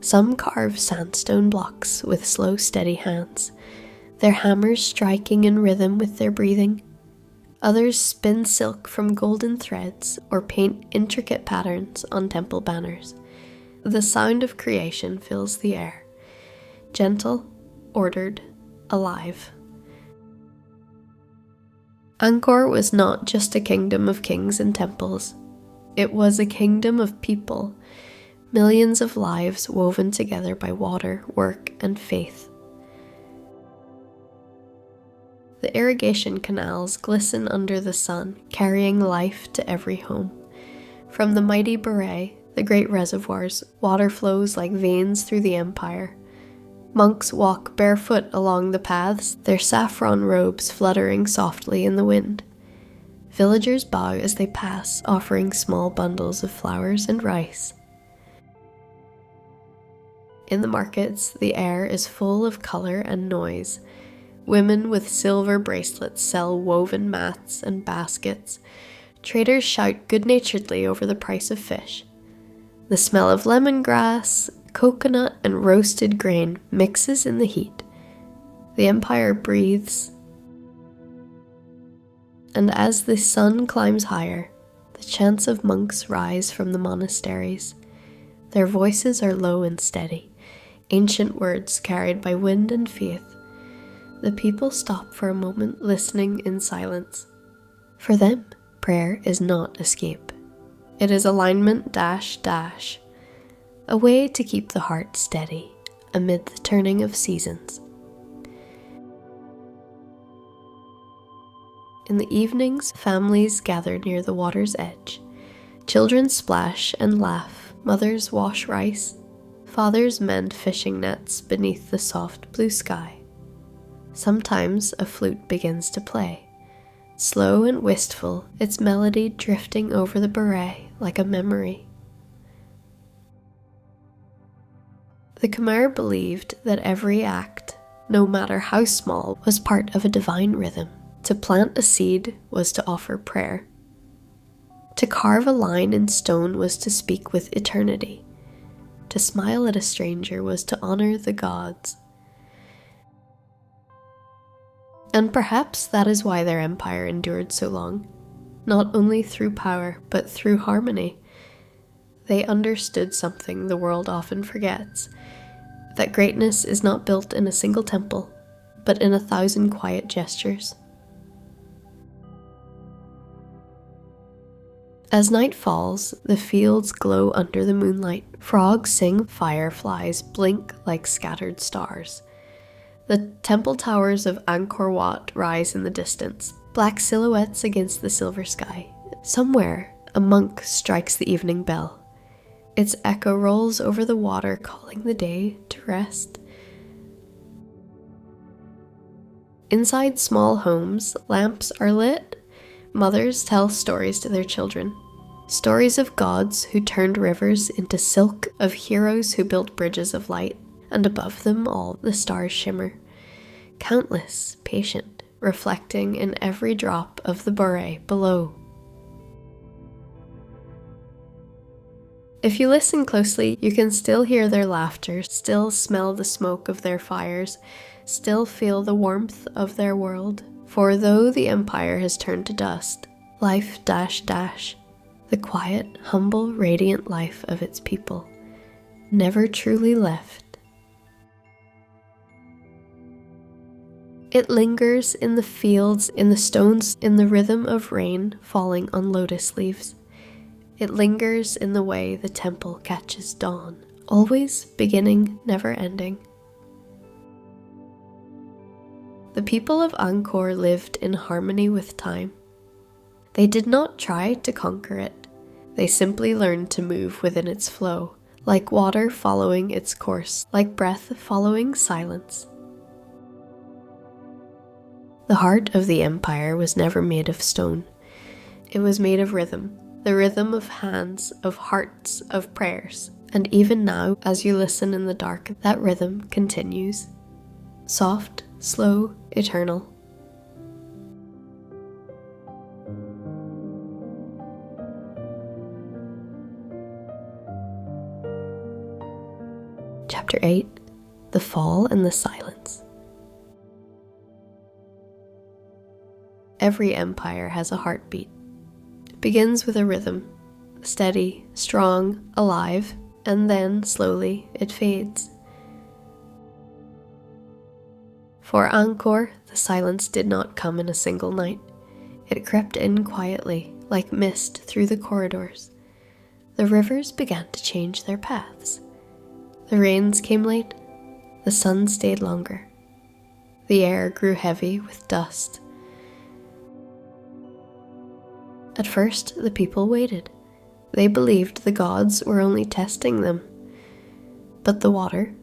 Some carve sandstone blocks with slow, steady hands, their hammers striking in rhythm with their breathing. Others spin silk from golden threads or paint intricate patterns on temple banners. The sound of creation fills the air, gentle, ordered, alive. Angkor was not just a kingdom of kings and temples. It was a kingdom of people, millions of lives woven together by water, work, and faith. The irrigation canals glisten under the sun, carrying life to every home. From the mighty Baray, the great reservoirs, water flows like veins through the empire. Monks walk barefoot along the paths, their saffron robes fluttering softly in the wind. Villagers bow as they pass, offering small bundles of flowers and rice. In the markets, the air is full of color and noise. Women with silver bracelets sell woven mats and baskets. Traders shout good-naturedly over the price of fish. The smell of lemongrass, coconut, and roasted grain mixes in the heat. The empire breathes. And as the sun climbs higher, the chants of monks rise from the monasteries. Their voices are low and steady, ancient words carried by wind and faith. The people stop for a moment, listening in silence. For them, prayer is not escape. It is alignment -- a way to keep the heart steady amid the turning of seasons. In the evenings, families gather near the water's edge. Children splash and laugh, mothers wash rice, fathers mend fishing nets beneath the soft blue sky. Sometimes a flute begins to play, slow and wistful, its melody drifting over the beret like a memory. The Khmer believed that every act, no matter how small, was part of a divine rhythm. To plant a seed was to offer prayer. To carve a line in stone was to speak with eternity. To smile at a stranger was to honor the gods. And perhaps that is why their empire endured so long, not only through power, but through harmony. They understood something the world often forgets, that greatness is not built in a single temple, but in 1,000 quiet gestures. As night falls, the fields glow under the moonlight. Frogs sing, fireflies blink like scattered stars. The temple towers of Angkor Wat rise in the distance, black silhouettes against the silver sky. Somewhere, a monk strikes the evening bell. Its echo rolls over the water, calling the day to rest. Inside small homes, lamps are lit. Mothers tell stories to their children. Stories of gods who turned rivers into silk, of heroes who built bridges of light, and above them all the stars shimmer. Countless, patient, reflecting in every drop of the beret below. If you listen closely, you can still hear their laughter, still smell the smoke of their fires, still feel the warmth of their world. For though the empire has turned to dust, life -- the quiet, humble, radiant life of its people, never truly left. It lingers in the fields, in the stones, in the rhythm of rain falling on lotus leaves. It lingers in the way the temple catches dawn, always beginning, never ending. The people of Angkor lived in harmony with time. They did not try to conquer it. They simply learned to move within its flow, like water following its course, like breath following silence. The heart of the empire was never made of stone. It was made of rhythm, the rhythm of hands, of hearts, of prayers. And even now, as you listen in the dark, that rhythm continues. Soft, slow, eternal. Chapter 8: The Fall and the Silence. Every empire has a heartbeat. It begins with a rhythm, steady, strong, alive, and then, slowly, it fades. For Angkor, the silence did not come in a single night. It crept in quietly, like mist through the corridors. The rivers began to change their paths. The rains came late. The sun stayed longer. The air grew heavy with dust. At first, the people waited. They believed the gods were only testing them. But the water,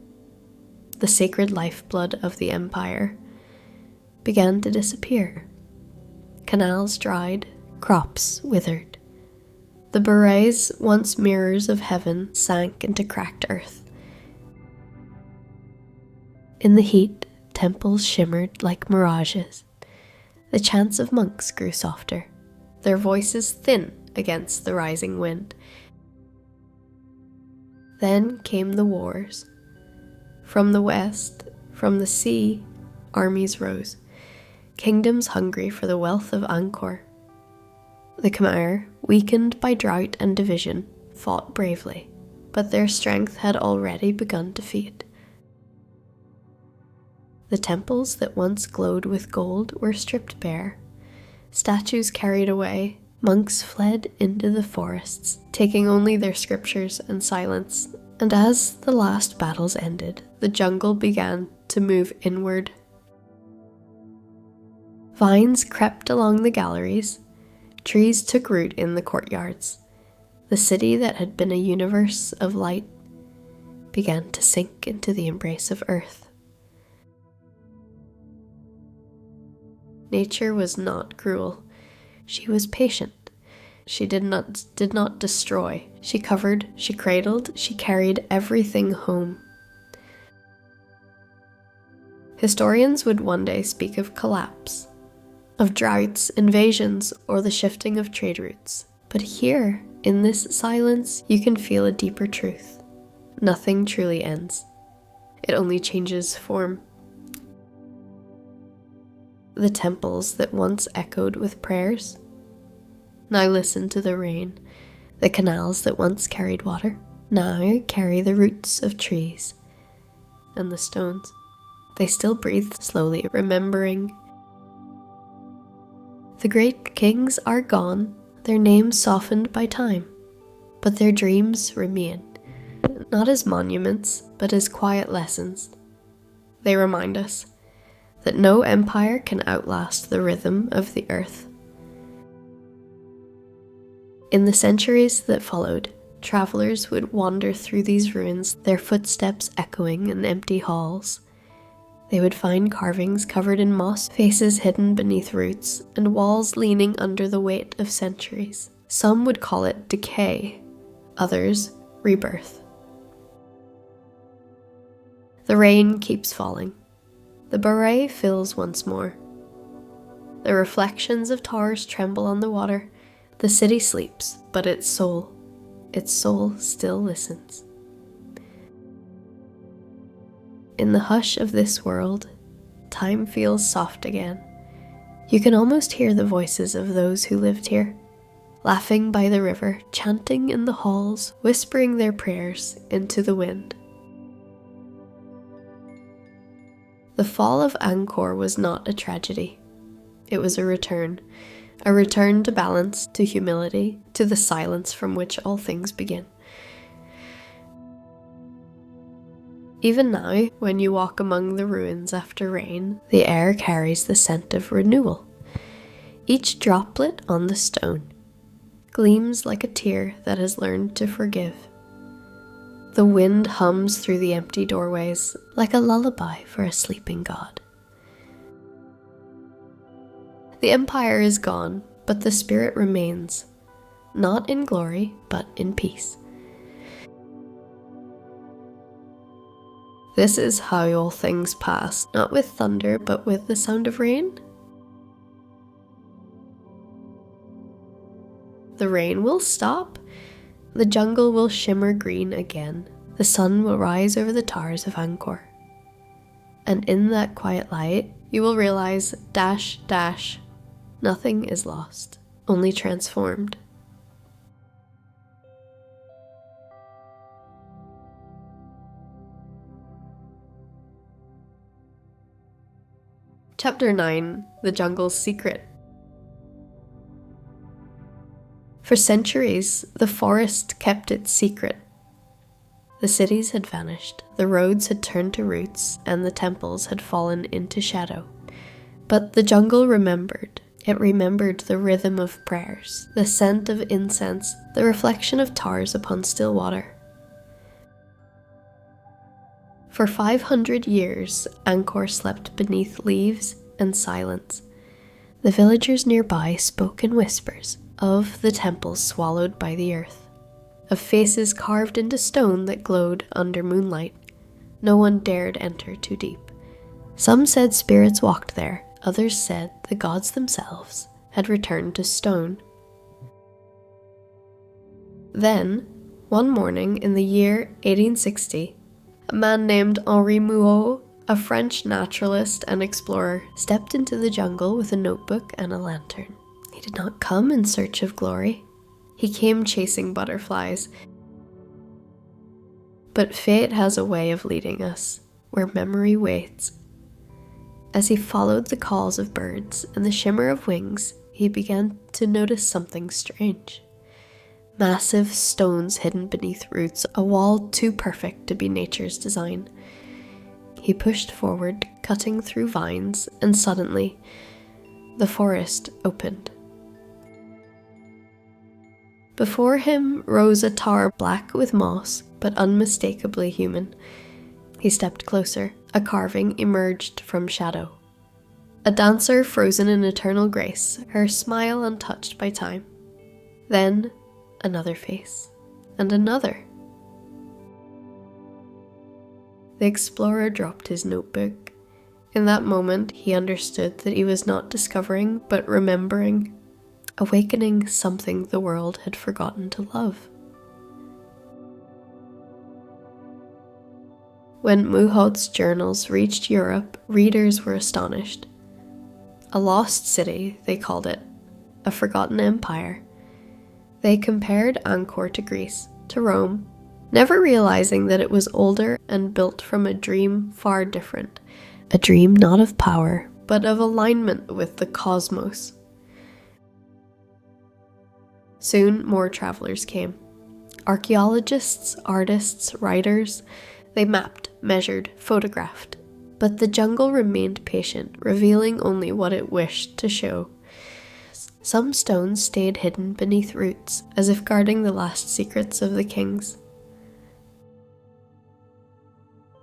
the sacred lifeblood of the empire, began to disappear. Canals dried, crops withered. The berets, once mirrors of heaven, sank into cracked earth. In the heat, temples shimmered like mirages. The chants of monks grew softer, their voices thin against the rising wind. Then came the wars. From the west, from the sea, armies rose, kingdoms hungry for the wealth of Angkor. The Khmer, weakened by drought and division, fought bravely, but their strength had already begun to fade. The temples that once glowed with gold were stripped bare. Statues carried away, monks fled into the forests, taking only their scriptures and silence. And as the last battles ended, the jungle began to move inward. Vines crept along the galleries. Trees took root in the courtyards. The city that had been a universe of light began to sink into the embrace of earth. Nature was not cruel. She was patient. She did not destroy. She covered, she cradled, she carried everything home. Historians would one day speak of collapse, of droughts, invasions, or the shifting of trade routes. But here, in this silence, you can feel a deeper truth. Nothing truly ends. It only changes form. The temples that once echoed with prayers now listen to the rain. The canals that once carried water now carry the roots of trees. And the stones, they still breathe slowly, remembering. The great kings are gone, their names softened by time, but their dreams remain, not as monuments, but as quiet lessons. They remind us that no empire can outlast the rhythm of the earth. In the centuries that followed, travelers would wander through these ruins, their footsteps echoing in empty halls. They would find carvings covered in moss, faces hidden beneath roots, and walls leaning under the weight of centuries. Some would call it decay, others rebirth. The rain keeps falling. The Baray fills once more. The reflections of towers tremble on the water. The city sleeps, but its soul still listens. In the hush of this world, time feels soft again. You can almost hear the voices of those who lived here, laughing by the river, chanting in the halls, whispering their prayers into the wind. The fall of Angkor was not a tragedy. It was a return to balance, to humility, to the silence from which all things begin. Even now, when you walk among the ruins after rain, the air carries the scent of renewal. Each droplet on the stone gleams like a tear that has learned to forgive. The wind hums through the empty doorways like a lullaby for a sleeping god. The empire is gone, but the spirit remains, not in glory, but in peace. This is how all things pass, not with thunder, but with the sound of rain. The rain will stop. The jungle will shimmer green again. The sun will rise over the towers of Angkor. And in that quiet light, you will realize, nothing is lost, only transformed. Chapter 9, The Jungle's Secret. For centuries, the forest kept its secret. The cities had vanished, the roads had turned to roots, and the temples had fallen into shadow. But the jungle remembered. It remembered the rhythm of prayers, the scent of incense, the reflection of towers upon still water. For 500 years, Angkor slept beneath leaves and silence. The villagers nearby spoke in whispers of the temples swallowed by the earth, of faces carved into stone that glowed under moonlight. No one dared enter too deep. Some said spirits walked there, others said the gods themselves had returned to stone. Then, one morning in the year 1860, a man named Henri Mouhot, a French naturalist and explorer, stepped into the jungle with a notebook and a lantern. He did not come in search of glory. He came chasing butterflies. But fate has a way of leading us where memory waits. As he followed the calls of birds and the shimmer of wings, he began to notice something strange. Massive stones hidden beneath roots, a wall too perfect to be nature's design. He pushed forward, cutting through vines, and suddenly, the forest opened. Before him rose a tower black with moss, but unmistakably human. He stepped closer. A carving emerged from shadow. A dancer frozen in eternal grace, her smile untouched by time. Then another face, and another. The explorer dropped his notebook. In that moment, he understood that he was not discovering, but remembering, awakening something the world had forgotten to love. When Muhod's journals reached Europe, readers were astonished. A lost city, they called it, a forgotten empire. They compared Angkor to Greece, to Rome, never realizing that it was older and built from a dream far different, a dream not of power, but of alignment with the cosmos. Soon more travelers came. Archaeologists, artists, writers. They mapped, measured, photographed. But the jungle remained patient, revealing only what it wished to show. Some stones stayed hidden beneath roots, as if guarding the last secrets of the kings.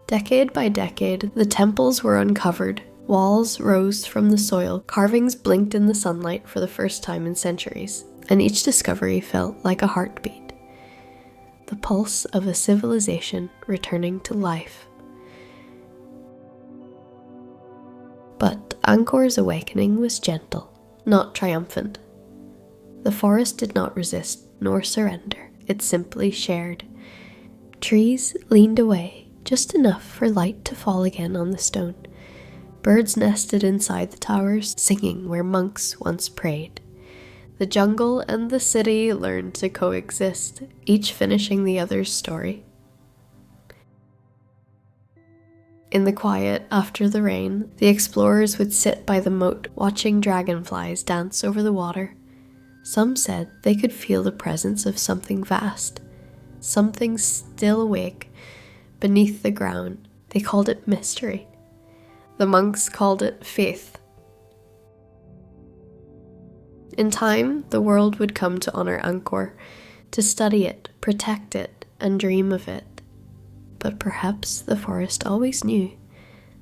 Decade by decade, the temples were uncovered. Walls rose from the soil, carvings blinked in the sunlight for the first time in centuries, and each discovery felt like a heartbeat. The pulse of a civilization returning to life. But Angkor's awakening was gentle, not triumphant. The forest did not resist nor surrender, it simply shared. Trees leaned away, just enough for light to fall again on the stone. Birds nested inside the towers, singing where monks once prayed. The jungle and the city learned to coexist, each finishing the other's story. In the quiet, after the rain, the explorers would sit by the moat, watching dragonflies dance over the water. Some said they could feel the presence of something vast, something still awake, beneath the ground. They called it mystery. The monks called it faith. In time, the world would come to honor Angkor, to study it, protect it, and dream of it. But perhaps the forest always knew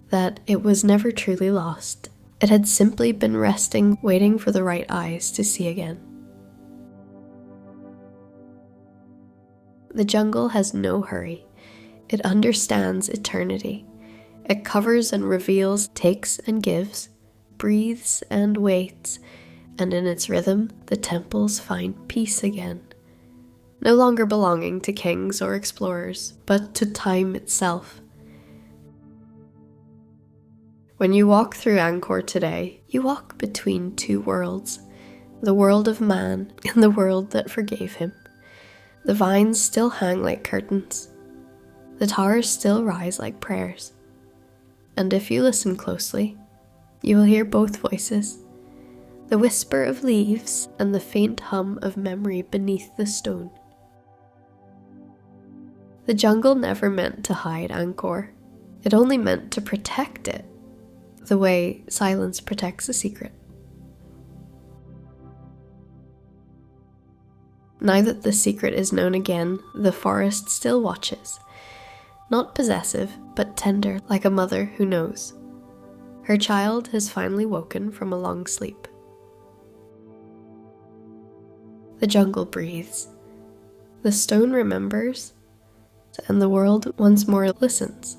that it was never truly lost. It had simply been resting, waiting for the right eyes to see again. The jungle has no hurry. It understands eternity. It covers and reveals, takes and gives, breathes and waits, and in its rhythm, the temples find peace again. No longer belonging to kings or explorers, but to time itself. When you walk through Angkor today, you walk between two worlds, the world of man and the world that forgave him. The vines still hang like curtains. The towers still rise like prayers. And if you listen closely, you will hear both voices, the whisper of leaves and the faint hum of memory beneath the stone. The jungle never meant to hide Angkor. It only meant to protect it, the way silence protects a secret. Now that the secret is known again, the forest still watches. Not possessive, but tender, like a mother who knows. Her child has finally woken from a long sleep. The jungle breathes. The stone remembers, and the world once more listens.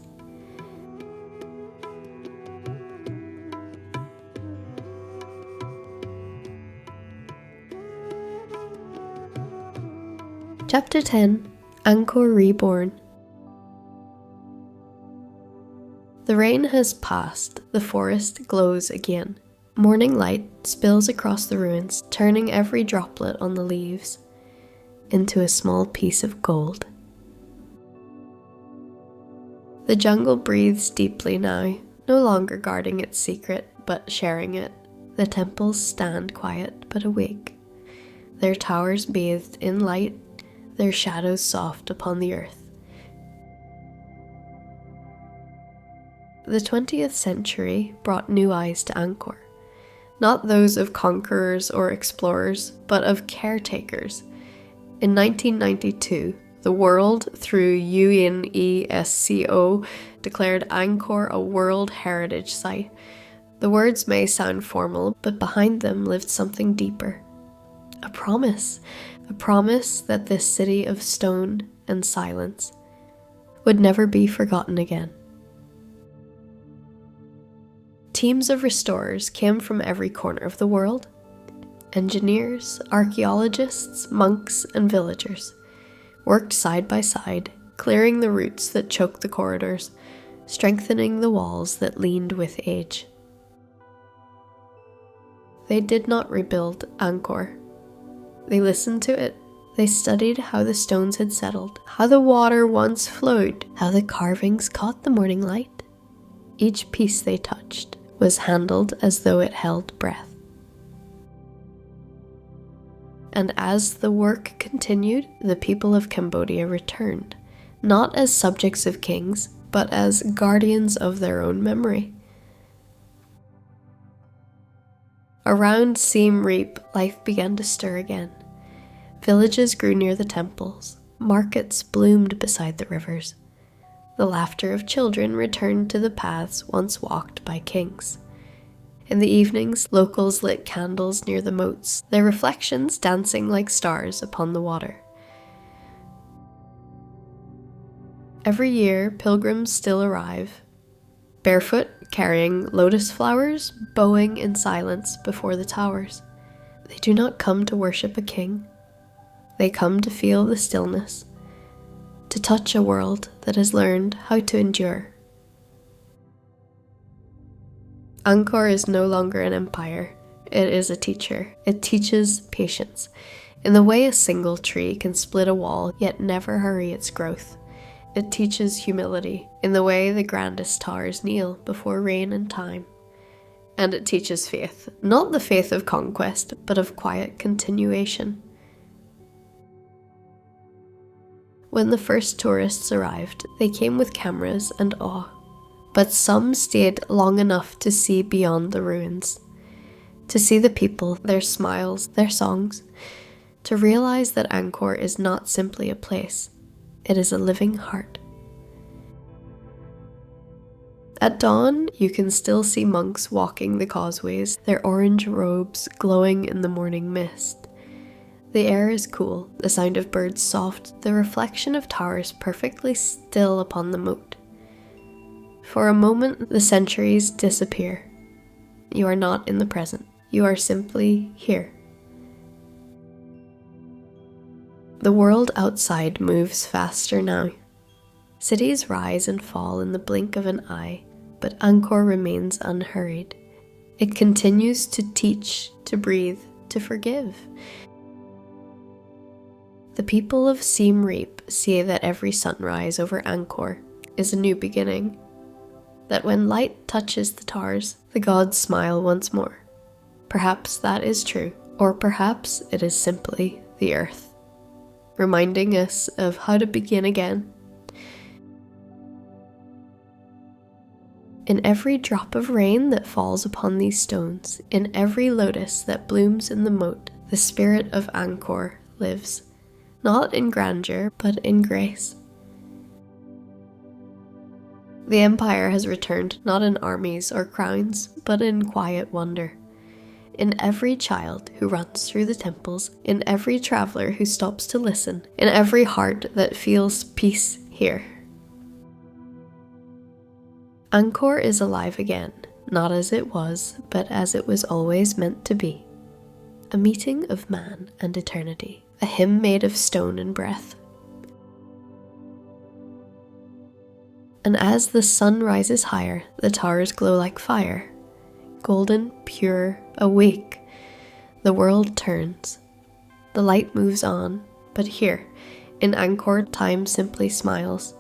Chapter 10, Angkor Reborn. The rain has passed, the forest glows again. Morning light spills across the ruins, turning every droplet on the leaves into a small piece of gold. The jungle breathes deeply now, no longer guarding its secret, but sharing it. The temples stand quiet but awake, their towers bathed in light, their shadows soft upon the earth. The 20th century brought new eyes to Angkor. not those of conquerors or explorers, but of caretakers. In 1992, the world, through UNESCO, declared Angkor a World Heritage Site. The words may sound formal, but behind them lived something deeper. A promise that this city of stone and silence would never be forgotten again. Teams of restorers came from every corner of the world. Engineers, archaeologists, monks, and villagers worked side by side, clearing the roots that choked the corridors, strengthening the walls that leaned with age. They did not rebuild Angkor. They listened to it. They studied how the stones had settled, how the water once flowed, how the carvings caught the morning light. Each piece they touched was handled as though it held breath. And as the work continued, the people of Cambodia returned, not as subjects of kings, but as guardians of their own memory. Around Siem Reap, life began to stir again. Villages grew near the temples, markets bloomed beside the rivers. The laughter of children returned to the paths once walked by kings. In the evenings, locals lit candles near the moats, their reflections dancing like stars upon the water. Every year, pilgrims still arrive, barefoot, carrying lotus flowers, bowing in silence before the towers. They do not come to worship a king. They come to feel the stillness, to touch a world that has learned how to endure. Angkor is no longer an empire, it is a teacher. It teaches patience, in the way a single tree can split a wall yet never hurry its growth. It teaches humility, in the way the grandest towers kneel before rain and time. And it teaches faith, not the faith of conquest, but of quiet continuation. When the first tourists arrived, they came with cameras and awe. But some stayed long enough to see beyond the ruins, to see the people, their smiles, their songs, to realize that Angkor is not simply a place, it is a living heart. At dawn, you can still see monks walking the causeways, their orange robes glowing in the morning mist. The air is cool, the sound of birds soft, the reflection of towers perfectly still upon the moat. For a moment, the centuries disappear. You are not in the present. You are simply here. The world outside moves faster now. Cities rise and fall in the blink of an eye, but Angkor remains unhurried. It continues to teach, to breathe, to forgive. The people of Siem Reap say that every sunrise over Angkor is a new beginning. That when light touches the towers, the gods smile once more. Perhaps that is true, or perhaps it is simply the earth, reminding us of how to begin again. In every drop of rain that falls upon these stones, in every lotus that blooms in the moat, the spirit of Angkor lives, not in grandeur, but in grace. The empire has returned not in armies or crowns, but in quiet wonder. In every child who runs through the temples, in every traveler who stops to listen, in every heart that feels peace here. Angkor is alive again, not as it was, but as it was always meant to be. A meeting of man and eternity, a hymn made of stone and breath. And as the sun rises higher, the towers glow like fire. Golden, pure, awake, the world turns. The light moves on, but here, in Angkor, time simply smiles.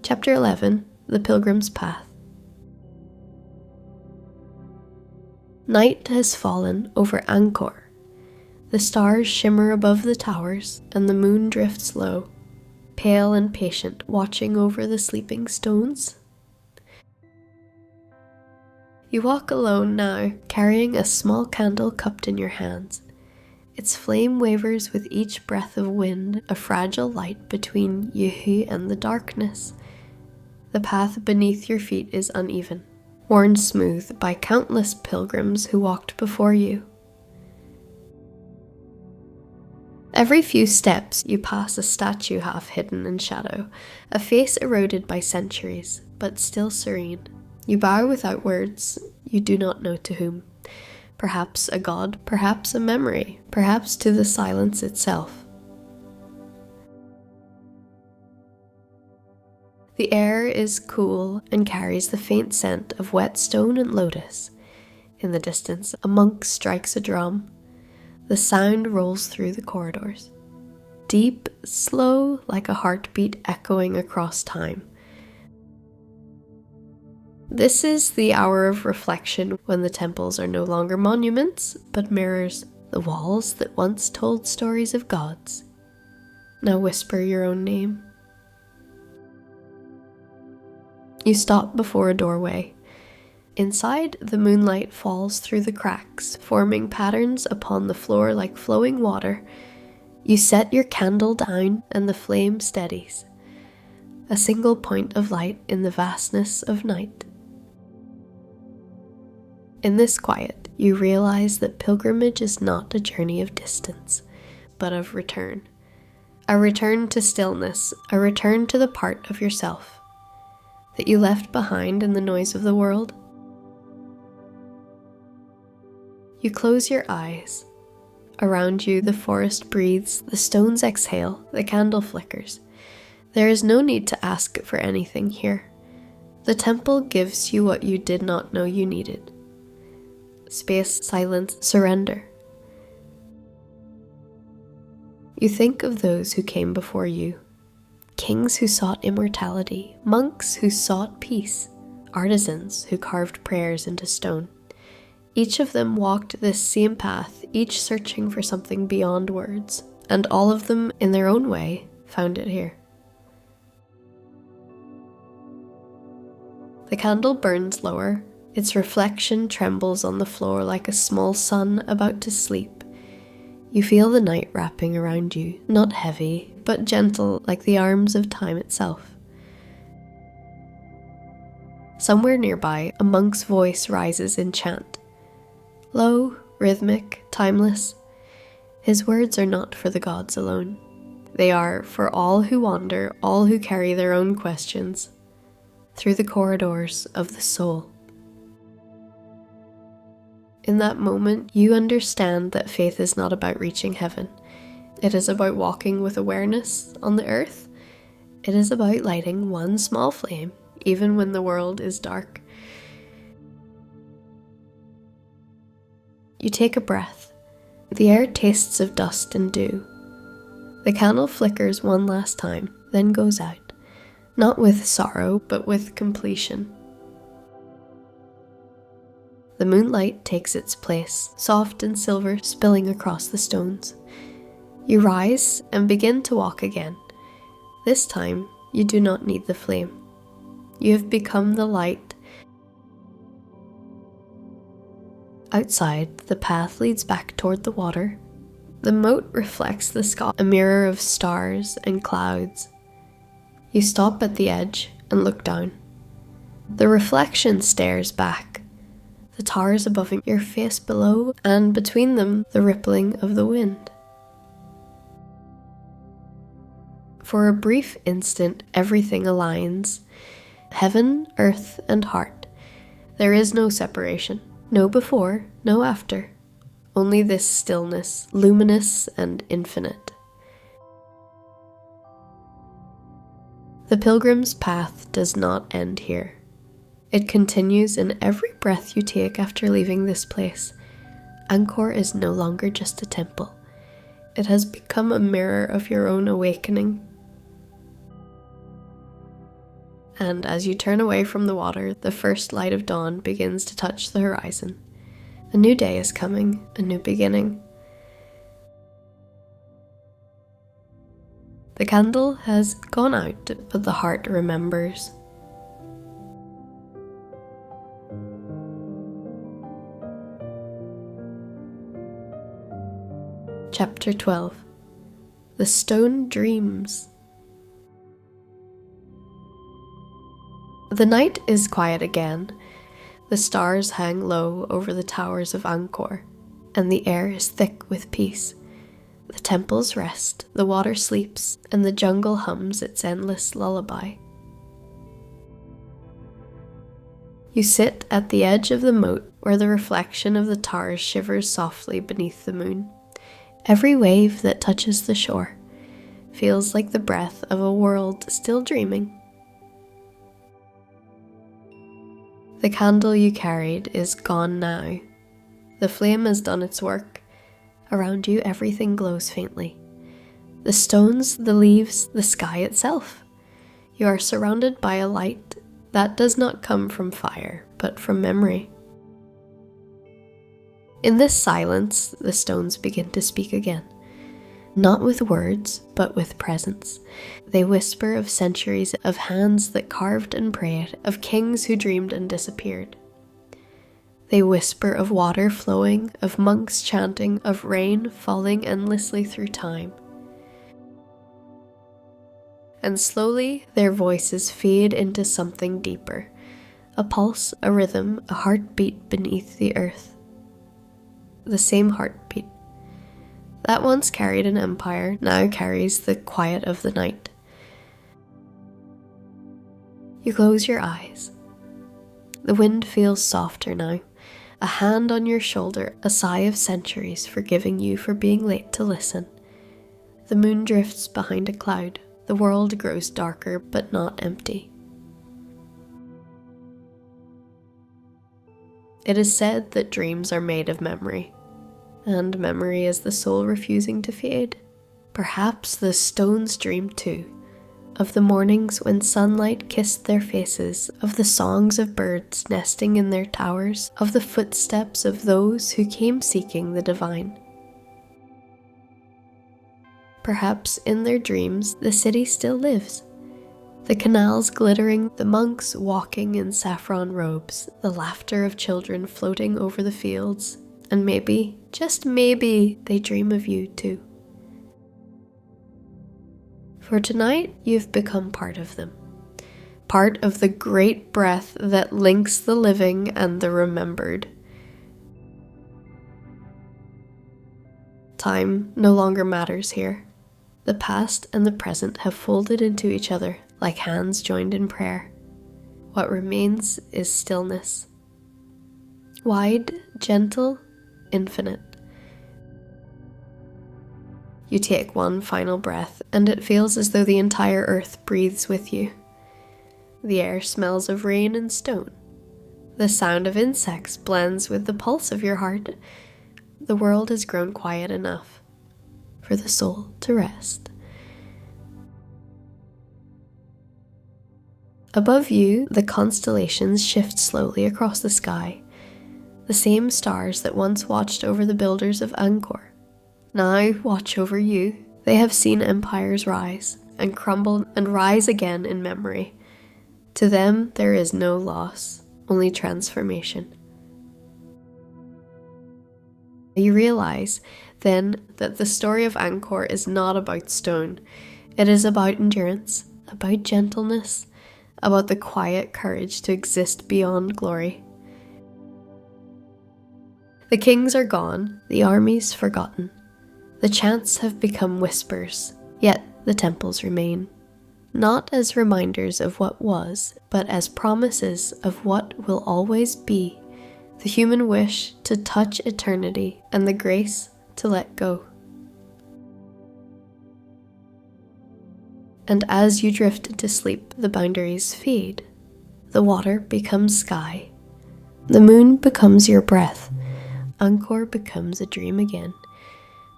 Chapter 11, The Pilgrim's Path. Night has fallen over Angkor. The stars shimmer above the towers, and the moon drifts low, pale and patient, watching over the sleeping stones. You walk alone now, carrying a small candle cupped in your hands. Its flame wavers with each breath of wind, a fragile light between you and the darkness. The path beneath your feet is uneven, worn smooth by countless pilgrims who walked before you. Every few steps you pass a statue half hidden in shadow, a face eroded by centuries, but still serene. You bow without words, you do not know to whom. Perhaps a god, perhaps a memory, perhaps to the silence itself. The air is cool and carries the faint scent of wet stone and lotus. In the distance, a monk strikes a drum. The sound rolls through the corridors. Deep, slow, like a heartbeat echoing across time. This is the hour of reflection when the temples are no longer monuments, but mirrors, the walls that once told stories of gods. Now whisper your own name. You stop before a doorway. Inside, the moonlight falls through the cracks, forming patterns upon the floor like flowing water. You set your candle down and the flame steadies. A single point of light in the vastness of night. In this quiet, you realize that pilgrimage is not a journey of distance, but of return. A return to stillness, a return to the part of yourself that you left behind in the noise of the world. You close your eyes. Around you, the forest breathes, the stones exhale, the candle flickers. There is no need to ask for anything here. The temple gives you what you did not know you needed. Space, silence, surrender. You think of those who came before you. Kings who sought immortality, monks who sought peace, artisans who carved prayers into stone. Each of them walked this same path, each searching for something beyond words, and all of them, in their own way, found it here. The candle burns lower. Its reflection trembles on the floor like a small sun about to sleep. You feel the night wrapping around you, not heavy, but gentle like the arms of time itself. Somewhere nearby, a monk's voice rises in chant. Low, rhythmic, timeless. His words are not for the gods alone. They are for all who wander, all who carry their own questions, through the corridors of the soul. In that moment, you understand that faith is not about reaching heaven. It is about walking with awareness on the earth. It is about lighting one small flame, even when the world is dark. You take a breath. The air tastes of dust and dew. The candle flickers one last time, then goes out, not with sorrow, but with completion. The moonlight takes its place, soft and silver spilling across the stones. You rise and begin to walk again. This time, you do not need the flame. You have become the light. Outside, the path leads back toward the water. The moat reflects the sky, a mirror of stars and clouds. You stop at the edge and look down. The reflection stares back. The towers above your face below, and between them, the rippling of the wind. For a brief instant, everything aligns. Heaven, earth, and heart. There is no separation. No before, no after. Only this stillness, luminous and infinite. The pilgrim's path does not end here. It continues in every breath you take after leaving this place. Angkor is no longer just a temple. It has become a mirror of your own awakening. And as you turn away from the water, the first light of dawn begins to touch the horizon. A new day is coming, a new beginning. The candle has gone out, but the heart remembers. Chapter 12. The Stone Dreams. The night is quiet again. The stars hang low over the towers of Angkor, and the air is thick with peace. The temples rest, the water sleeps, and the jungle hums its endless lullaby. You sit at the edge of the moat where the reflection of the towers shivers softly beneath the moon. Every wave that touches the shore feels like the breath of a world still dreaming. The candle you carried is gone now. The flame has done its work. Around you everything glows faintly. The stones, the leaves, the sky itself. You are surrounded by a light that does not come from fire, but from memory. In this silence, the stones begin to speak again. Not with words, but with presence. They whisper of centuries, of hands that carved and prayed, of kings who dreamed and disappeared. They whisper of water flowing, of monks chanting, of rain falling endlessly through time. And slowly their voices fade into something deeper, a pulse, a rhythm, a heartbeat beneath the earth. The same heartbeat that once carried an empire now carries the quiet of the night. You close your eyes. The wind feels softer now, a hand on your shoulder, a sigh of centuries forgiving you for being late to listen. The moon drifts behind a cloud. The world grows darker but not empty. It is said that dreams are made of memory, and memory is the soul refusing to fade. Perhaps the stones dream too, of the mornings when sunlight kissed their faces, of the songs of birds nesting in their towers, of the footsteps of those who came seeking the divine. Perhaps in their dreams the city still lives, the canals glittering, the monks walking in saffron robes, the laughter of children floating over the fields, and maybe, just maybe, they dream of you too. For tonight, you've become part of them, part of the great breath that links the living and the remembered. Time no longer matters here. The past and the present have folded into each other like hands joined in prayer. What remains is stillness. Wide, gentle, infinite. You take one final breath, and it feels as though the entire earth breathes with you. The air smells of rain and stone. The sound of insects blends with the pulse of your heart. The world has grown quiet enough for the soul to rest. Above you, the constellations shift slowly across the sky. The same stars that once watched over the builders of Angkor now watch over you. They have seen empires rise and crumble and rise again in memory. To them, there is no loss, only transformation. You realize then that the story of Angkor is not about stone. It is about endurance, about gentleness, about the quiet courage to exist beyond glory. The kings are gone, the armies forgotten. The chants have become whispers, yet the temples remain. Not as reminders of what was, but as promises of what will always be. The human wish to touch eternity and the grace to let go. And as you drift into sleep, the boundaries fade. The water becomes sky. The moon becomes your breath. Angkor becomes a dream again.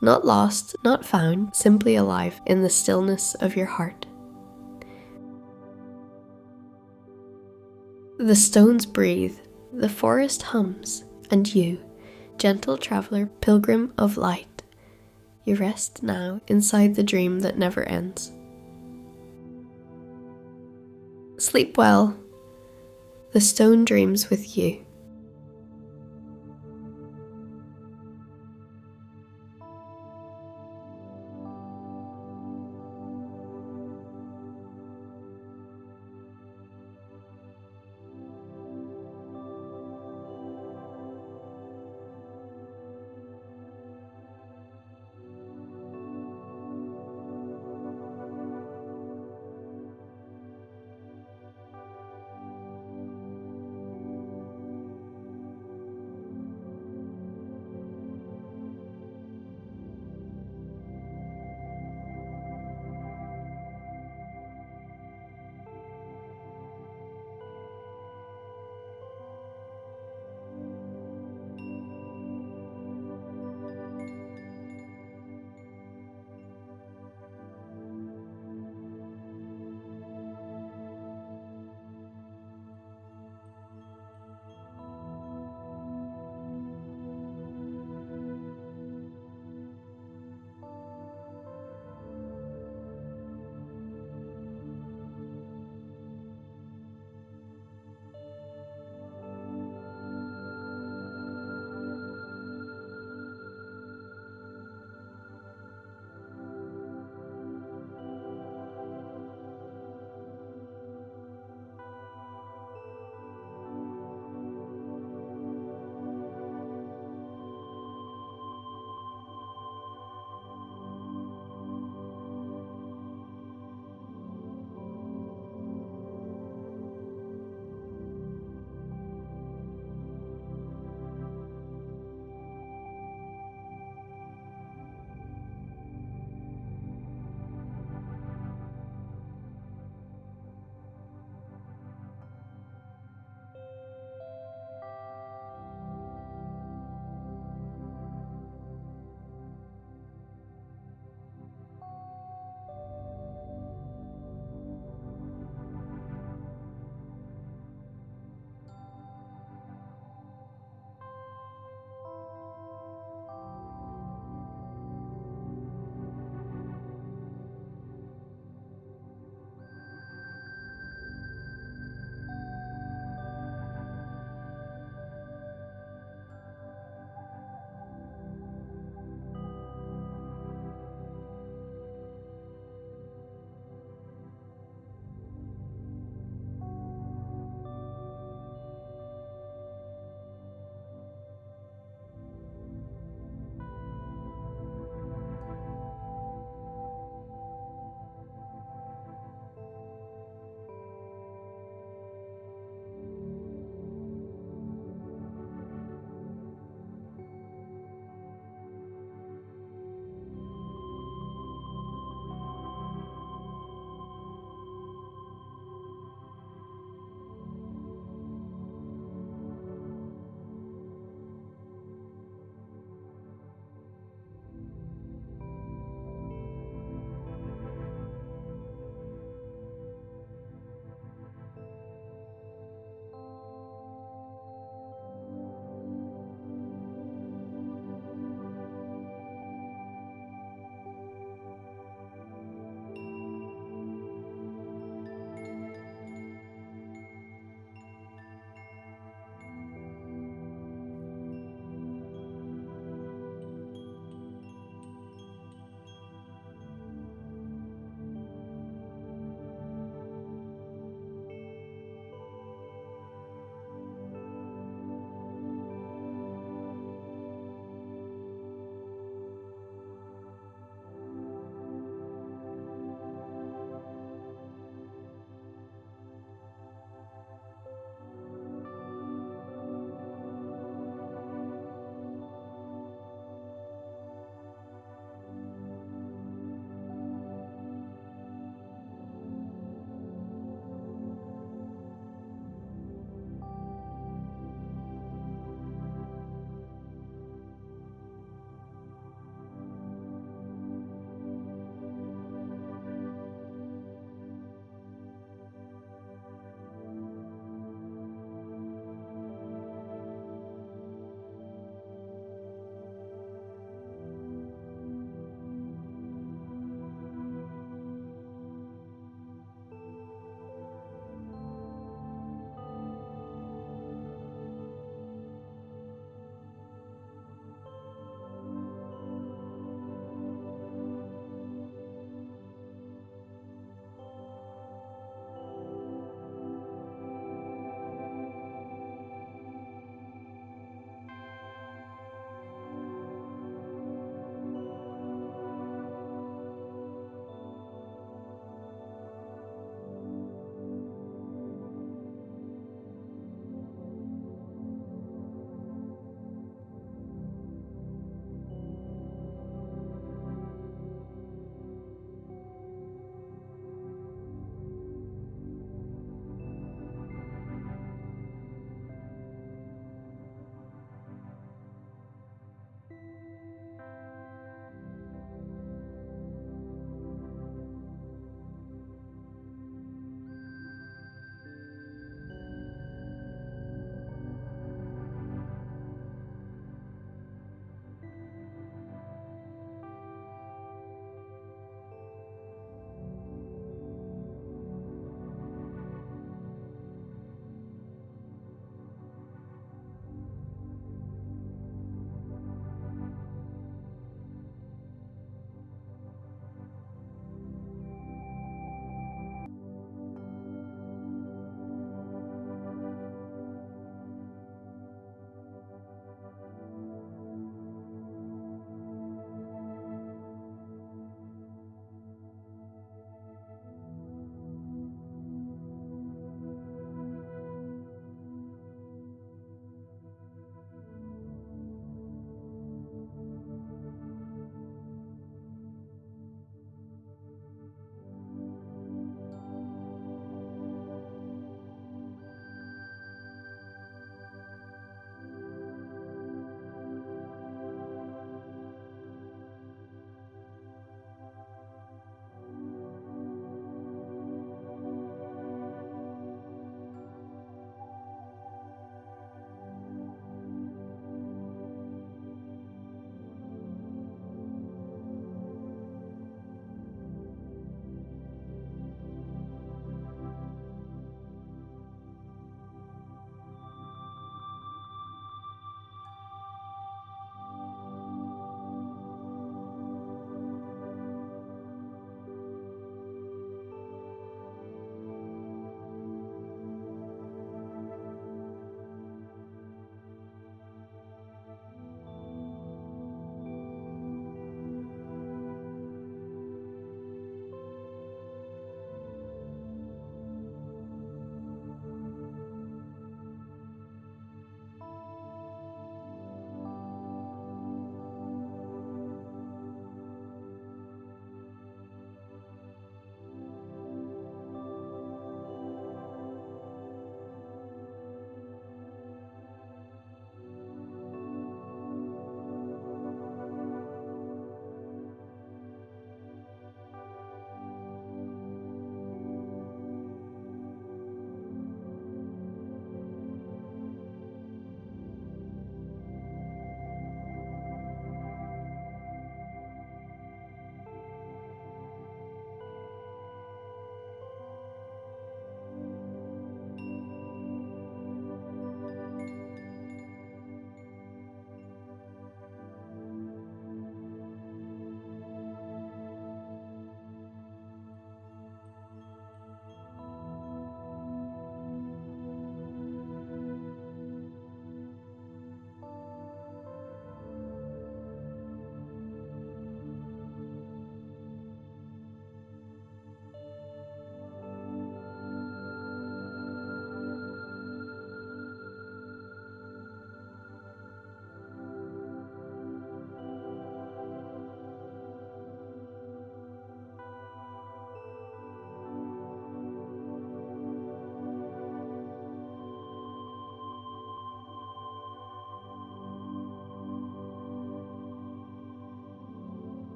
Not lost, not found, simply alive in the stillness of your heart. The stones breathe, the forest hums, and you, gentle traveler, pilgrim of light, you rest now inside the dream that never ends. Sleep well. The stone dreams with you.